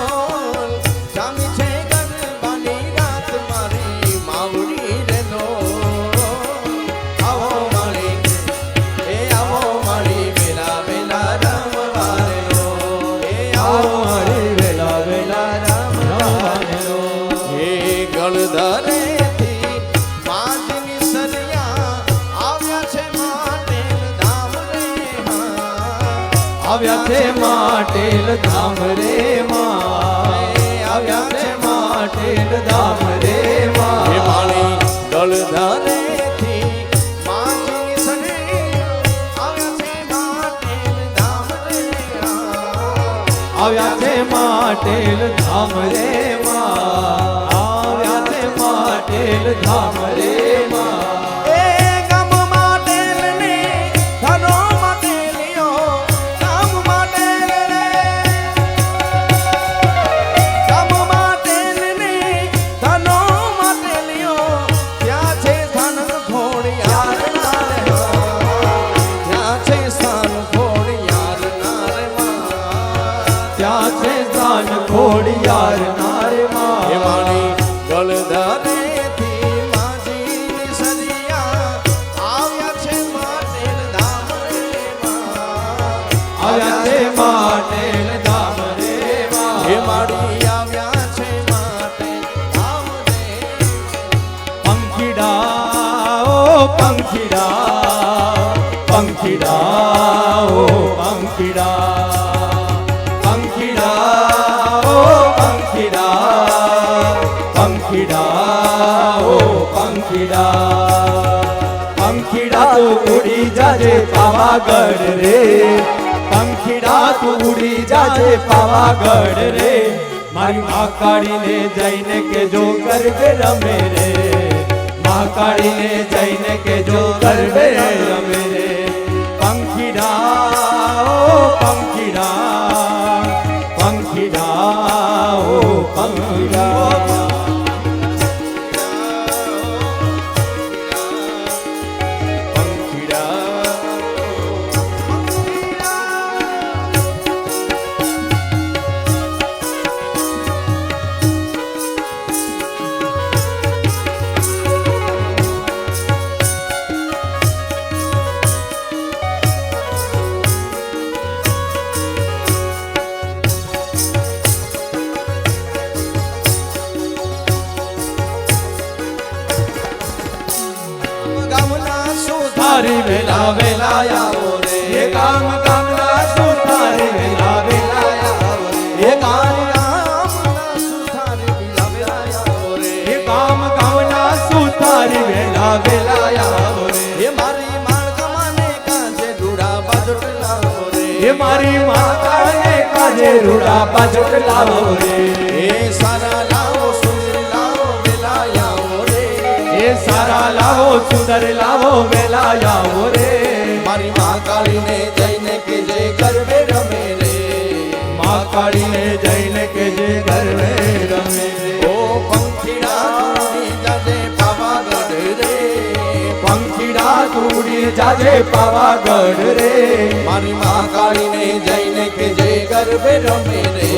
જામી છે ગરબાની રાત મારી માવડી રે લો. આવો માળી એ આવો માળી વેલા વેલા રમવા રે લો. એ આવો મારી વેલા વેલા રમવા એ ગળધરેથી માજની સરિયા આવ્યા છે માટેલ ધામ રે. આવ્યા છે માટેલ ધામ રે માં. આવ્યા છે માટેલ ધામ રે માં. હે માળી ગળધરેથી માજની સરિયા આવ્યા છે માટેલ ધામ રે. આવ્યા છે માટેલ ધામ રે માં. આવ્યા છે માટેલ ધામ રે માં. એ ગામ માટેલને ધનો માટેલિયો ગામ માટેલ રે. ગામ માટેલને ધનો માટેલિયો ત્યાં છે સ્થાનક ખોડિયાર ના રે. ત્યાં છે સ્થાન ખોડિયાર ના રે માં. ત્યાં છે સ્થાન ખોડિયાર નારે માં. હે માળી ગળધરેથી માજીની સરિયા આવ્યા છે માટેલ ધામ રે માં. આવ્યા છે માટેલ ધામ રે માં. હે માળી આવ્યા છે માટેલ ધામ રે. પંખીડા ઓ પંખીડા પંખીડા ઓ પંખીડા પંખીડા ઓ પંખીડા પંખીડા ઓ પંખીડા પંખીડા તું ઉડી જાજે પાવાગઢ રે. પંખીડા તું ઉડી જાજે પાવાગઢ રે. મારી મહાકાળીને જઈને કે જો ગરબે રમે રે. મહાકાળીને જઈને કે જો ગરબે રમે રે. પંખીડા ઓ પંખીડા પંખીડા ઓ પંખીડા ગામના સુધારી વેલા વેલા આવો રે. એ કામ કામના સુધારી વેલા વેલા આવો રે. એ ગામના સુધારી વેલા વેલા આવો રે. એ કામ કામના સુધારી વેલા વેલા આવો રે. એ મારી માળખાને કાજે રૂડા બાજોટ લાવો રે. એ મારી માતાને કાજે રૂડા બાજોટ લાવો રે. એ સારા લાવો સુંદર લાવો વેલા આવો રે. એ સારા લાવો સુંદર લાવો વેલા આવો રે. મારી મહાકાળીને જઈને કે જે ગરબે રમે રે. મહાકાળીને જઈને કે જે ગરબે રમે રે. ઓ પંખીડા ઉડી જાજે પાવાગઢ રે. પંખીડા તુડી જાજે પાવાગઢ રે. મારી મહાકાળીને જઈને કે જે ગરબે રમે રે.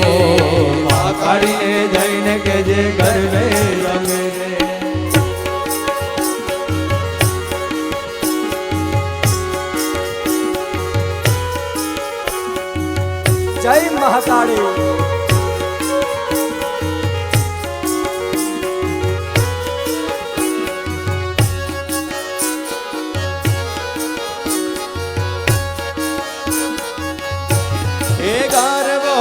મહાકાળીને જઈને કે જે ગરબે રમે રે. જય મહાકાળી. હે ગરબો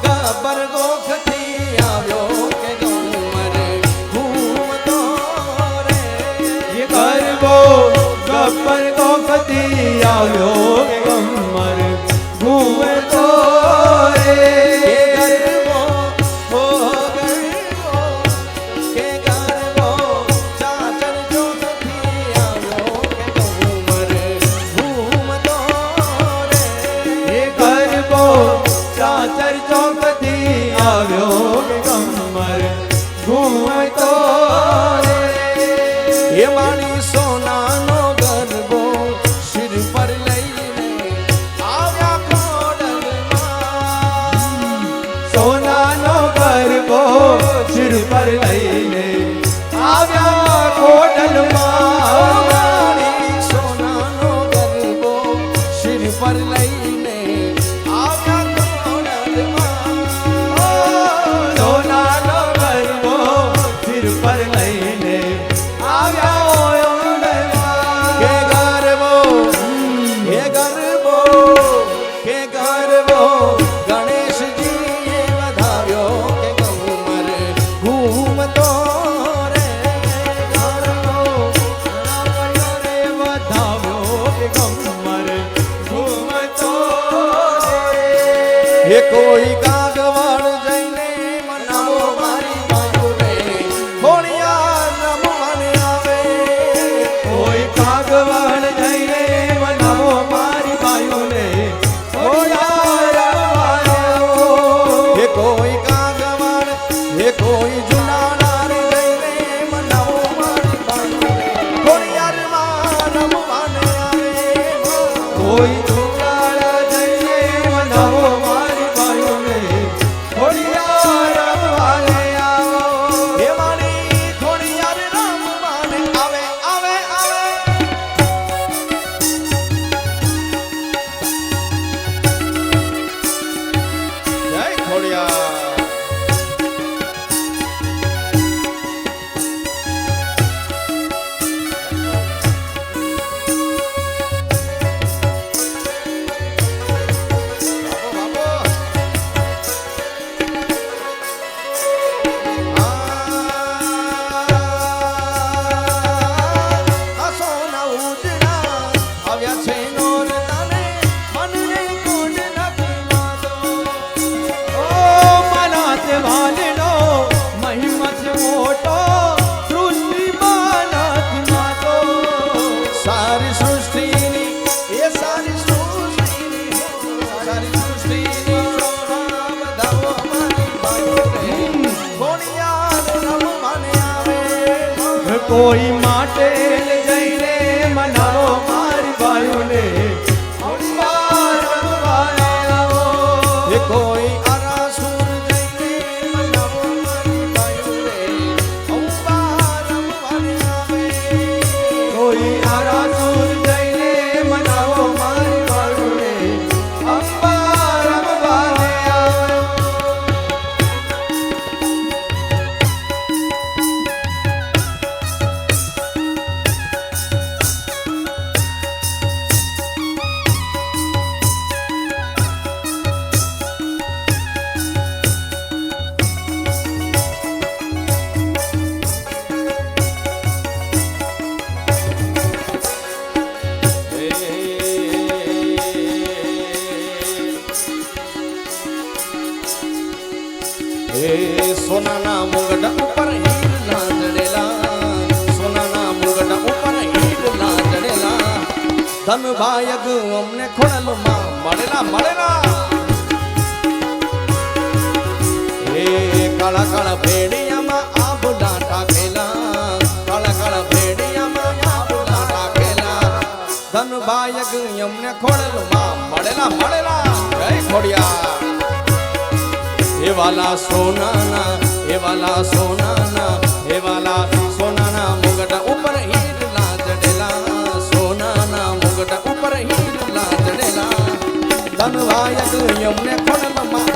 ગબર ગોખથી આવ્યો કે ગમર ઘૂમતો રે. એ ગરબો ગબ્બર ગોખથી આવ્યો કે ગમર ઘૂમતો રે. હે ગરબો હો ગરબો કે ગરબો ચાચર જોતથી આવ્યો કે ગમર ઘૂમતો રે. એ ગરબો ચાચર ચોકથી આવ્યો કે ગમર ઘૂમતો રે. હે મારી સોનાનો ગરબો શિર પર લઈને આવ્યા ખોડલમાં. સોનાનો ગરબો સિર પર લઈને આવ્યા ખોડલમાં. મારી સોનાનો ગરબો શિર પર લઈને આવ્યા ખોડલમાં. સોનાનો ગરબો સિર પર લઈને આવ્યા ઓયણમાં. કે ગરબો હે ગરબો કે ગરબો ગણેશજીએ વધાવ્યો કે ગમર ઘૂમતો રે. ગરબો રાવણને વધાવ્યો કે ગમર ઘૂમતો રે. હે કોઈ કાગવાડ જઈને મનાવો મારી બાયુને ખોડિયાર રમવાને આવે. કોઈ કાગવાડ જઈને મનાવો મારી બાયુને ખોડિયાર રમવાને આવો. હે કોઈ કાગવાડ હે કોઈ જુનાનાર જઈને મનાવો મારી બાયુને ખોડિયારમાં રમવાને આવે. કોઈ છોકરાળા જઈને મનાવો મારી બાયુને ખોડિયાર રમવાને આવો. હે મારી ખોડિયાર રમવાને આવે આવે આવે. જય ખોડિયાર. ઓ મનાતે વાલનો મહિમા છે મોટો સૃષ્ટિમાં નથી માતો. સારી સૃષ્ટિની એ સારી સૃષ્ટિની સારી સૃષ્ટિની શોભા બધાઓ મારી બાયુને ખોડિયાર રમવાને આવે. કોઈ માટે જઈને મનાવો મારી બાયુને ખોડિયાર રમવાને આવો. એ કોઈ આરાસુર જઈને મનાવો મારી બાયુને અંબા રમવાને આવે. કોઈ આરાસુર જઈને મનાવો મારી બાયુને અંબા રમવાને આવો. એ સોનાના મુગટ ઉપર હીરના જડેલા. સોનાના મુગટ ઉપર હીરના જડેલા. ધન ભાયગ અમને ખોડલમાં મળેલા મળેલા. એ કાળા કાળા ભેડિયામાં આભલા ટાકેલા. કાળા કાળા ભેડિયામાં આભલા ટાકેલા. ધન ભાયગ અમને ખોડલમાં મળેલા મળેલા. જય ખોડિયાર. એ વાલા સોનાના એ વાલા સોનાના એ વાલા સોનાના મુગટ ઉપર હીરના જડેલા. સોનાના મુગટ ઉપર હીરના જડેલા. ધનવાયક યમને ખોડલમાં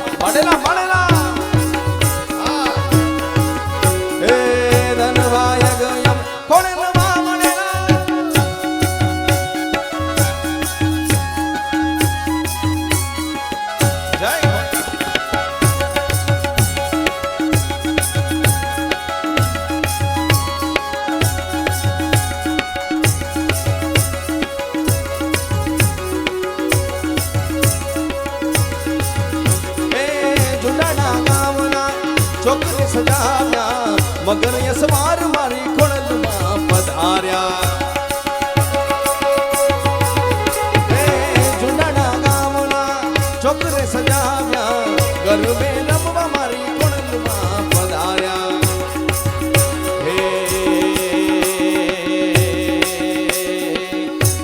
જુનાના ગામના ચોકને સજાવ્યા મગર યસવાર મારી ખોળલમાં પધાર્યા જુનાના ગામના ચોકને સજાવ્યા ગરબે રમવા મારી ખોળલમાં પધાર્યા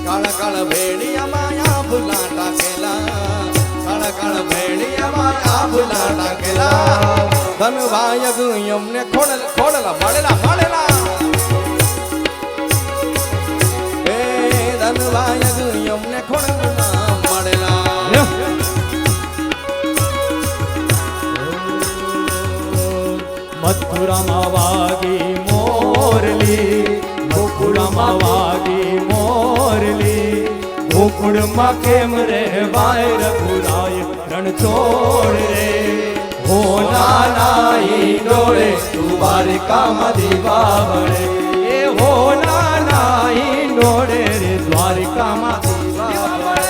કાળા કાળા ભેડિયામાં આભલા ટાકેલા કાળા કાળા ભેડિયામાં આભલા ટાકેલા ધનવાયક યમને ખોડલા મળેલા હે ધનવાયક યમને ખોડલા મળેલા મથુરામાં વાગી મોરલી ગોકુળમાં વાગી મોરલી ગોકુળમાં કેમ રે વાય રઘુરાય રણ છોડ રે હો નાનાઈ ડોળે તું દ્વારિકામાં દીવા બળે એ હો નાનાઈ ડોળે રે દ્વારિકામાં દીવા બળે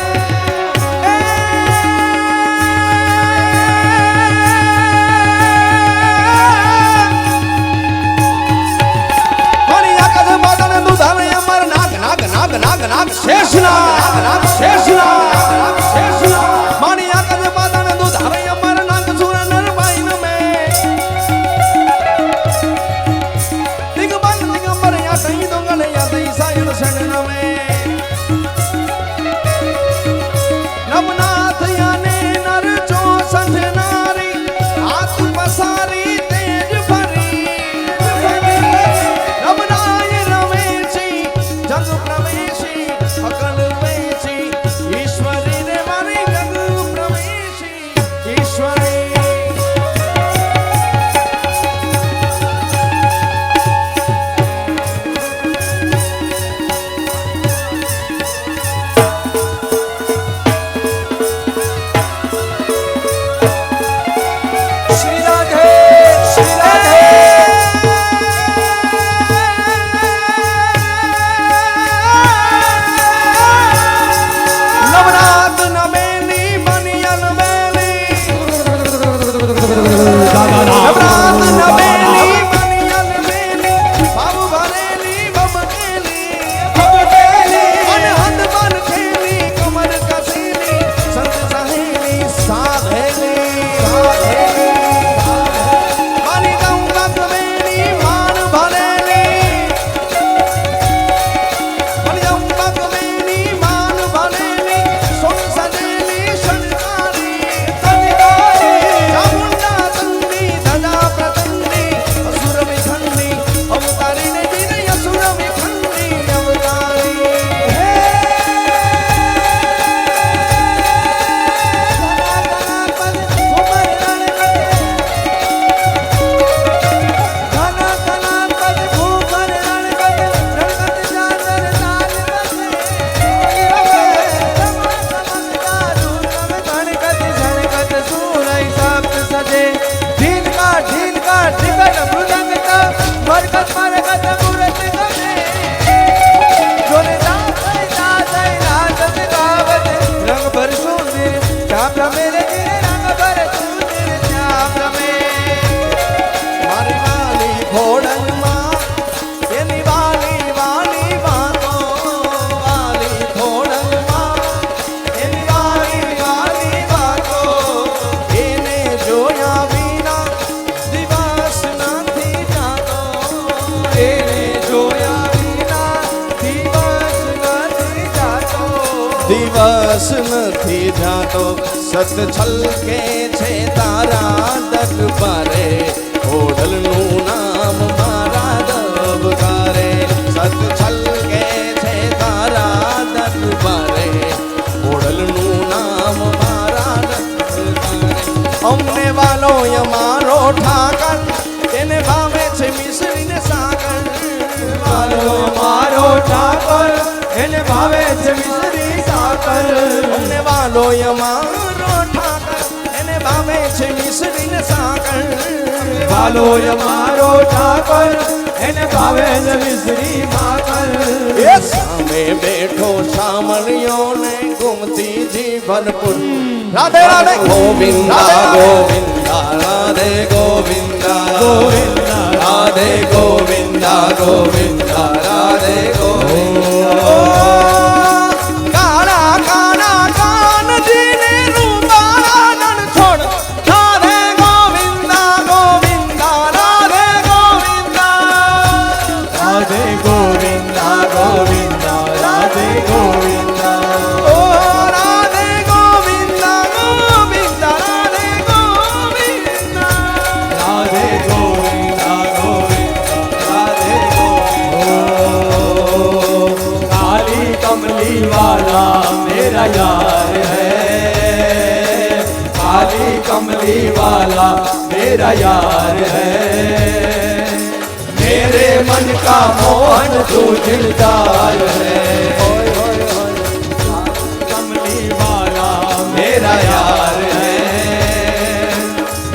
દિવસ નથી જાતો સત છલકે છે તારા દરબારે ઓઢલનું નામ મારા દબકારે સત છલકે છે તારા દરબારે ઓઢલનું નામ મારા દરબારે અમને વાલો અમારો ઠાકર એને ભાવે છે મિશ્રીને સાકર વાલો અમારો ઠાકર એને ભાવે છે મિશ્રી સાકર અમને વાલો અમારો ઠાકર એને ભાવે છે મિશ્રીને સાકર વાલો અમારો ઠાકર એને ભાવે છે મિશ્રી સાકર એ સામે બેઠો શામળિયો ને ગુમતીજી ભરપૂર રાધે રાધે ગોવિંદા ગોવિંદા कमली वाला मेरा यार है, मेरे मन का मोहन तू दिलदार है, कमली वाला मेरा यार है,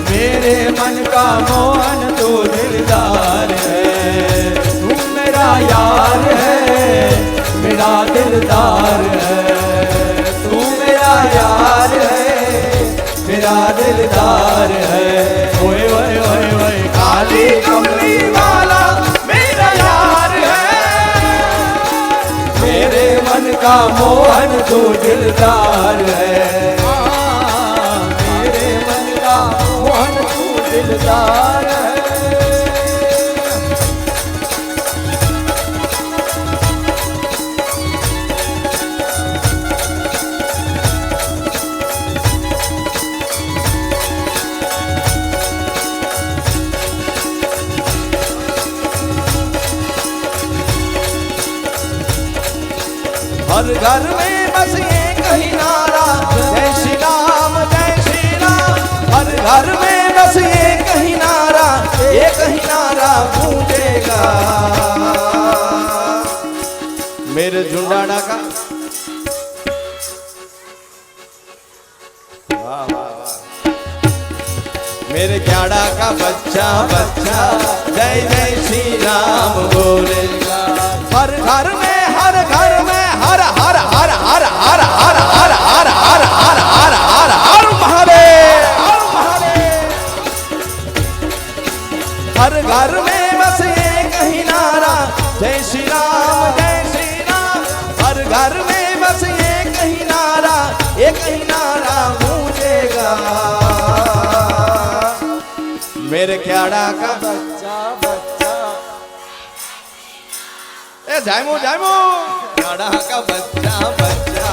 मेरे मन का मोहन तू दिलदार है, तू मेरा यार है, मेरा दिलदार है, तू मेरा यार है, मेरा दिलदार है। ओए ओए ओए ओए काली कमली वाला मेरा यार है, मेरे मन का मोहन तू दिलदार है, मेरे मन का मोहन तू दिलदार है। हर घर में बस एक ही नारा जय श्री राम जय श्री राम, हर घर में बस एक ही नारा गूंजेगा। मेरे झुंडाड़ा का वाह वाह वाह, मेरे क्याड़ा का बच्चा बच्चा जय जय श्री राम बोलेगा। हर घर में हर हर हर हर हर हर हर हर हर हर हर हर हर हर महादेव, हर घर में बस एक ही नारा जय श्री राम जय श्री राम, हर घर में बस एक ही नारा गूंजेगा। मेरे क्याड़ा का बच्चा बच्चा ए जायमू क्याड़ा का बच्चा बच्चा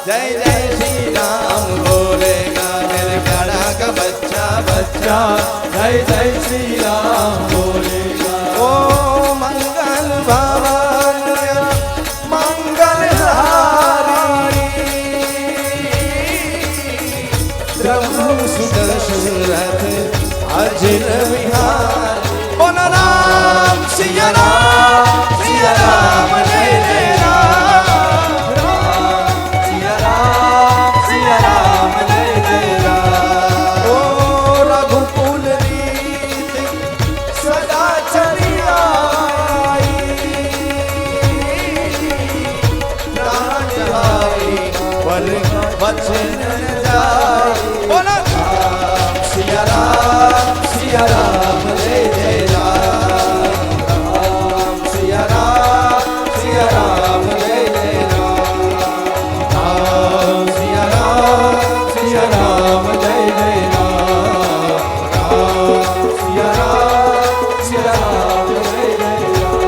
जय जय श्री राम बोलेगा। मेरे क्याड़ा का बच्चा बच्चा जय जय श्री राम बोलेगा। ओ मंगल भवन मंगल हारी, प्रभु सुदर्शनरथ अजिर विहारी। बोलो राम सिया राम सिया राम जय जय राम, सिया राम सिया राम जय जय राम। ओ रघुकुल रीत सदा चली आई, प्राण जाई पर वचन न जाई। बोलो राम सिया राम जय जय राम, राम सिया राम जय जय राम, राम सिया राम जय जय राम, राम सिया राम जय जय राम।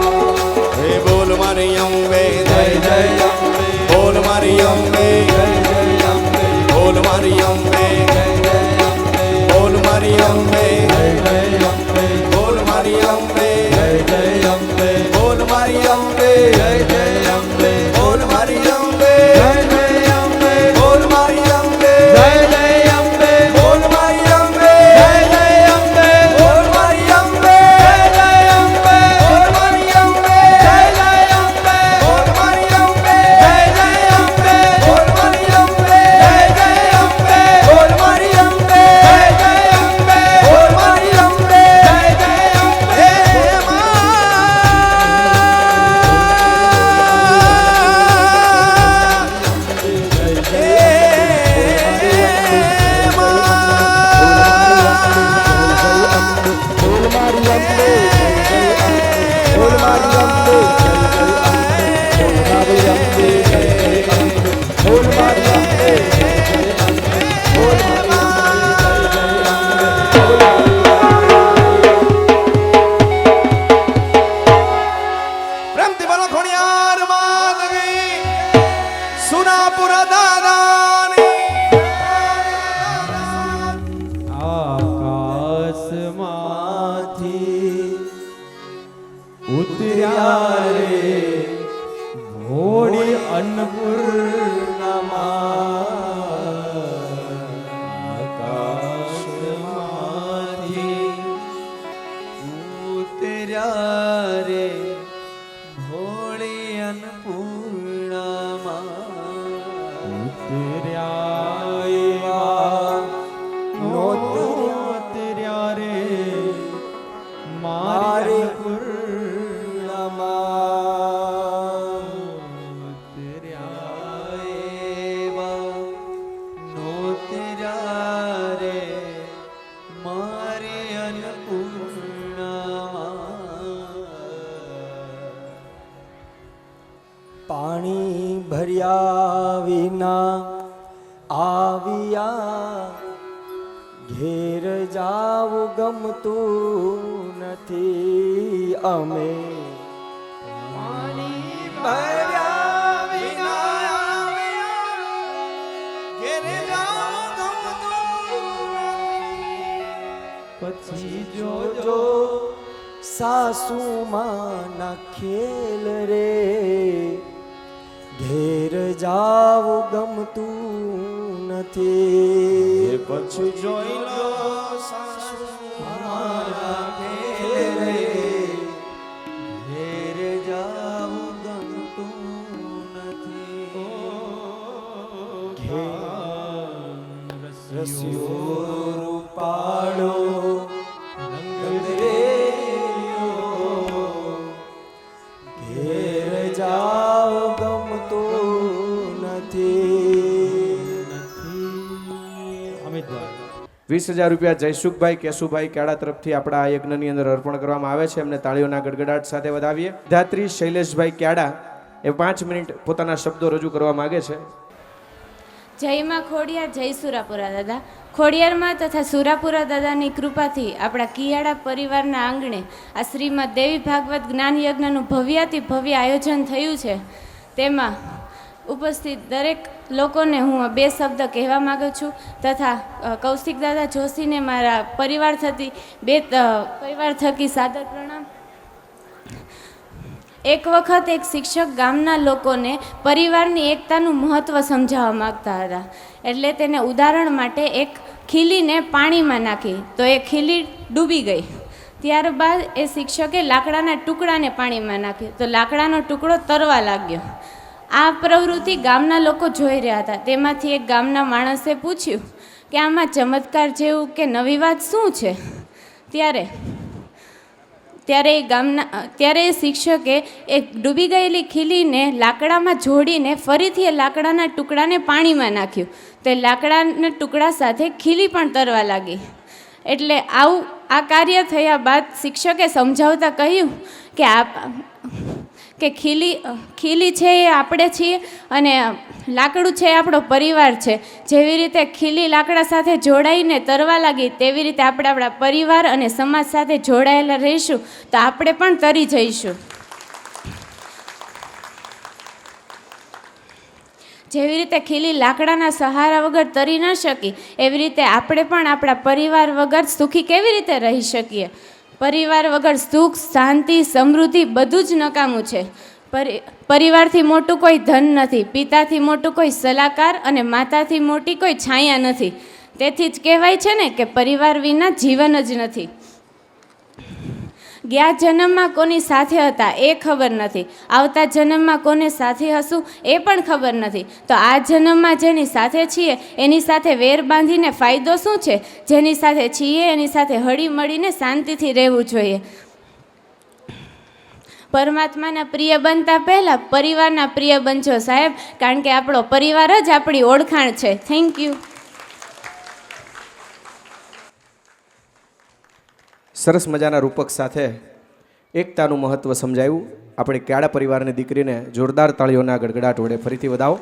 हे बोल मारी अम्बे जय जय अम्बे, बोल मारी अम्बे जय जय अम्बे, बोल मारी अम्बे जय जय अम्बे, बोल मारी अम्बे जय जय अम्बे, बोल मारी अम्बे जय जय अम्बे, बोल मारी अम्बे जय जय अम्बे, बोल मारी अम्बे जय जय अम्बे, बोल मारी अम्बे जय जय अम्बे, बोल मारी अम्बे जय जय अम्बे, बोल मारी अम्बे जय जय अम्बे, बोल मारी अम्बे जय जय अम्बे, बोल मारी अम्बे जय जय अम्बे, बोल मारी अम्बे जय जय अम्बे, बोल मारी अम्बे जय जय अम्बे, बोल मारी अम्बे जय जय अम्बे। પ્રેમથી બોલો ખોડિયાર માત કી, સુનાપુરા દાદાની। આકાશમાંથી ઉતર્યા રે ભોળી અન્નપૂર્ણામાં, આકાશ મારે અન્નપૂર્ણા પાણી ભર્યા વિના આવ્યા ઘેર જાવ ગમતું નથી અમે પાણી ભર્યા વિના ઘેરે જાઉં પછી જોજો સાસુમાં ના ખેલ રે ઘેર જાવ ગમતું નથી પછી જોઈ લો મારા ઘેરે ઘેર જાઉં ગમતું નથી રસ્યો રૂપાળો રંગ રે ઘેર જાવ ગમતું નથી 20,000 રૂપિયા જયસુખભાઈ કેશુભાઈ કેળા તરફથી આપણા આ યજ્ઞની અંદર અર્પણ કરવામાં આવે છે. એમને તાળીઓના ગડગડાટ સાથે વધાવીએ. ધાત્રી શૈલેષભાઈ કેળા એ 5 મિનિટ પોતાના શબ્દો રજૂ કરવા માંગે છે. જય માં ખોડિયાર, જય સુરાપુરા દાદા. ખોડિયારમાં તથા સુરાપુરા દાદાની કૃપાથી આપણા કિયાળા પરિવારના આંગણે આ શ્રીમદ દેવી ભાગવત જ્ઞાન યજ્ઞનું ભવ્યાતિ ભવ્ય આયોજન થયું છે. તેમાં ઉપસ્થિત દરેક લોકોને હું 2 શબ્દ કહેવા માગું છું તથા કૌશિક દાદા જોશીને મારા પરિવાર થકી સાદર પ્રણામ. એક વખત એક શિક્ષક ગામના લોકોને પરિવારની એકતાનું મહત્ત્વ સમજાવવા માગતા હતા. એટલે તેને ઉદાહરણ માટે એક ખીલીને પાણીમાં નાખી તો એ ખીલી ડૂબી ગઈ. ત્યારબાદ એ શિક્ષકે લાકડાના ટુકડાને પાણીમાં નાખ્યો તો લાકડાનો ટુકડો તરવા લાગ્યો. આ પ્રવૃત્તિ ગામના લોકો જોઈ રહ્યા હતા. તેમાંથી એક ગામના માણસે પૂછ્યું કે આમાં ચમત્કાર જેવું કે નવી વાત શું છે? ત્યારે એ શિક્ષકે એક ડૂબી ગયેલી ખીલીને લાકડામાં જોડીને ફરીથી એ લાકડાના ટુકડાને પાણીમાં નાખ્યું. તે લાકડાના ટુકડા સાથે ખીલી પણ તરવા લાગી. એટલે આ કાર્ય થયા બાદ શિક્ષકે સમજાવતા કહ્યું કે ખીલી છે એ આપણે છીએ અને લાકડું છે એ આપણો પરિવાર છે. જેવી રીતે ખીલી લાકડા સાથે જોડાઈને તરવા લાગી તેવી રીતે આપણે આપણા પરિવાર અને સમાજ સાથે જોડાયેલા રહીશું તો આપણે પણ તરી જઈશું. જેવી રીતે ખીલી લાકડાના સહારા વગર તરી ન શકી એવી રીતે આપણે પણ આપણા પરિવાર વગર સુખી કેવી રીતે રહી શકીએ? પરિવાર વગર સુખ, શાંતિ, સમૃદ્ધિ બધું જ નકામું છે. પરિવારથી મોટું કોઈ ધન નથી, પિતાથી મોટું કોઈ સલાહકાર અને માતાથી મોટી કોઈ છાયા નથી. તેથી જ કહેવાય છે ને કે પરિવાર વિના જીવન જ નથી. ગયા જન્મમાં કોની સાથે હતા એ ખબર નથી, આવતા જન્મમાં કોને સાથે હશું એ પણ ખબર નથી. તો આ જન્મમાં જેની સાથે છીએ એની સાથે વેર બાંધીને ફાયદો શું છે? જેની સાથે છીએ એની સાથે હળી મળીને શાંતિથી રહેવું જોઈએ. પરમાત્માના પ્રિય બનતા પહેલાં પરિવારના પ્રિય બનજો સાહેબ, કારણ કે આપણો પરિવાર જ આપણી ઓળખાણ છે. Thank you. સરસ મજાના રૂપક સાથે એકતાનું મહત્વ સમજાયું. આપણે કેળા પરિવારની દીકરીને જોરદાર તાળીઓના ગડગડાટ વડે ફરીથી વધાવો.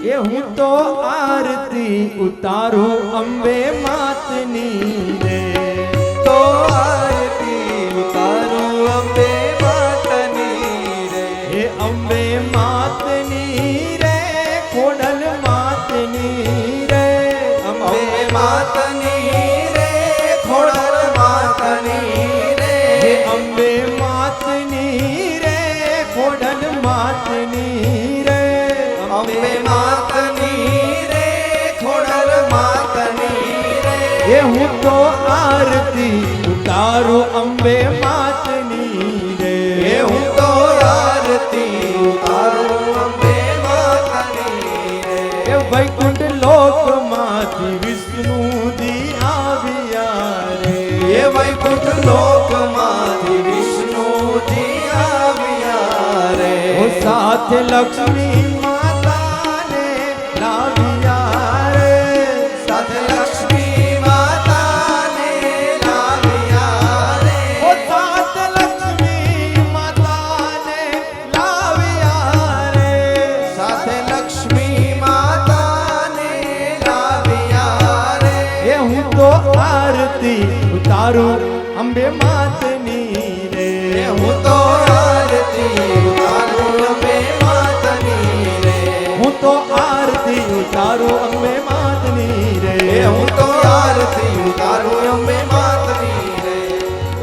એ હું તો આરતી ઉતારું અંબે માતની રે, તો આરતી ઉતારું અંબે માતની રે, એ અંબે માતની રે, ખોડલ માતની રે, અંબે માતની રે, ખોડલ માતની રે, એ અંબે માતની રે, ખોડલ માતની રે, અંબે માતની રે, ખોડલ માતની રે, એ હું તો આરતી ઉતારું અંબે માતની રે, એ હું તો આરતી ઉતારું અંબે માતની રે, એ વૈકુંઠ લોકમાંથી વિષ્ણુજી આવ્યા રે, એ વૈકુંઠ લોકમાંથી વિષ્ણુજી આવ્યા રે, ઓ સાથે લક્ષ્મી માતાને લાવ્યા રે, સાથે લક્ષ્મી માતા આરતી ઉતારું અંબે માતની રે હું તો આરતી ઉતારું અંબે માતની રે હું તો આરતી ઉતારું અંબે માતની રે હું તો આરતી ઉતારું અંબે માતની રે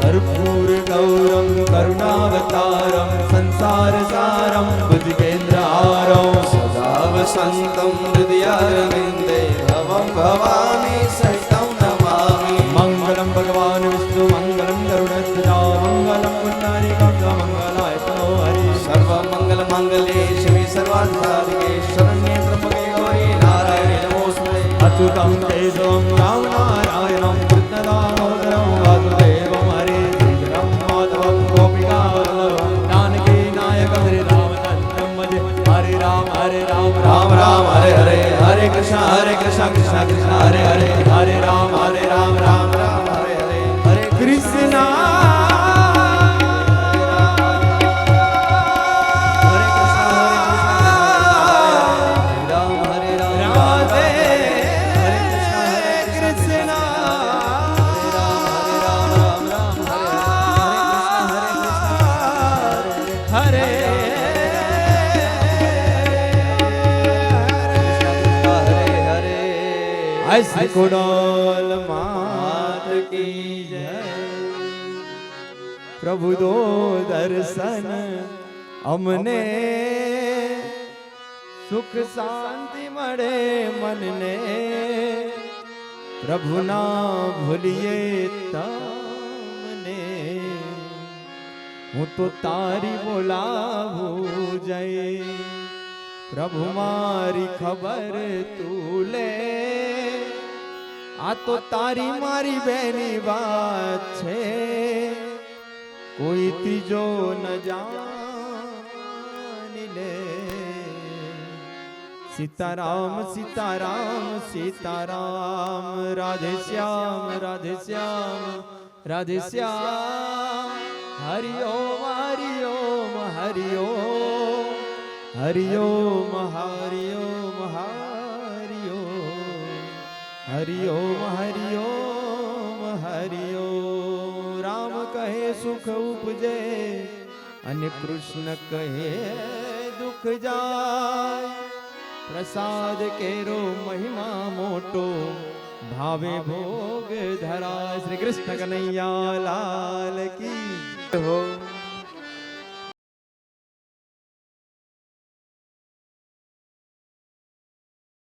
કર્પૂર ગૌરમ કરુણાવતારમ સંસાર સારમ ભુજગેન્દ્રહારમ સદા વસંતમ હૃદયારવિંદે ભવં ભવામી સહિतं નમામિ મંગલમ ભગવાન વિષ્ણુ મંગલમ ગરુડધ્વજા મંગલમ પુંડરીકાક્ષ મંગલાય તનો હરિ સર્વમંગલ માંગલ્યે શિવે સર્વાર્થસાધિકે શરણ્યે ત્ર્યંબકે ગૌરી નારાયણે નમોસ્તુતે અચ્યુતમ કેશવમ રામ નારાયણમ કૃષ્ણદામોદરમ વાસુદેવમ હરે શ્રીધરમ માધવમ ગોપિકાવલ્લભમ જાનકી નાયક હરે રામચંદ્રમ ભજે હરે રામ રામ રામ હરે હરે હરે કૃષ્ણ કૃષ્ણ કૃષ્ણ હરે હરે હરે રામ રામ રામ હરે હરે હરે કૃષ્ણ રાધે કૃષ્ણ હરે ऐसी कुणाल मात की जय प्रभु दो दर्शन अमने सुख शांति मड़े मन ने प्रभु ना भूलिए तमने હું તો તારી બોલાવું જય પ્રભુ મારી ખબર તું લે આ તો તારી મારી બેની વાત છે કોઈ ત્રીજો ન જાણી લે સીતારામ સીતારામ સીતારામ રાધે શ્યામ રાધે શ્યામ રાધે શ્યામ હરિ ઓમ હરિ ઓમ હરિ ઓમ હરિ ઓમ હરિ ઓમ હરિ ઓમ હરિ ઓમ હરિ ઓમ હરિ ઓમ રામ કહે સુખ ઉપજે અને કૃષ્ણ કહે દુઃખ જાય પ્રસાદ કેરો મહિમા મોટો ભાવે ભોગ ધરા શ્રી કૃષ્ણ કનૈયા લાલ કી હો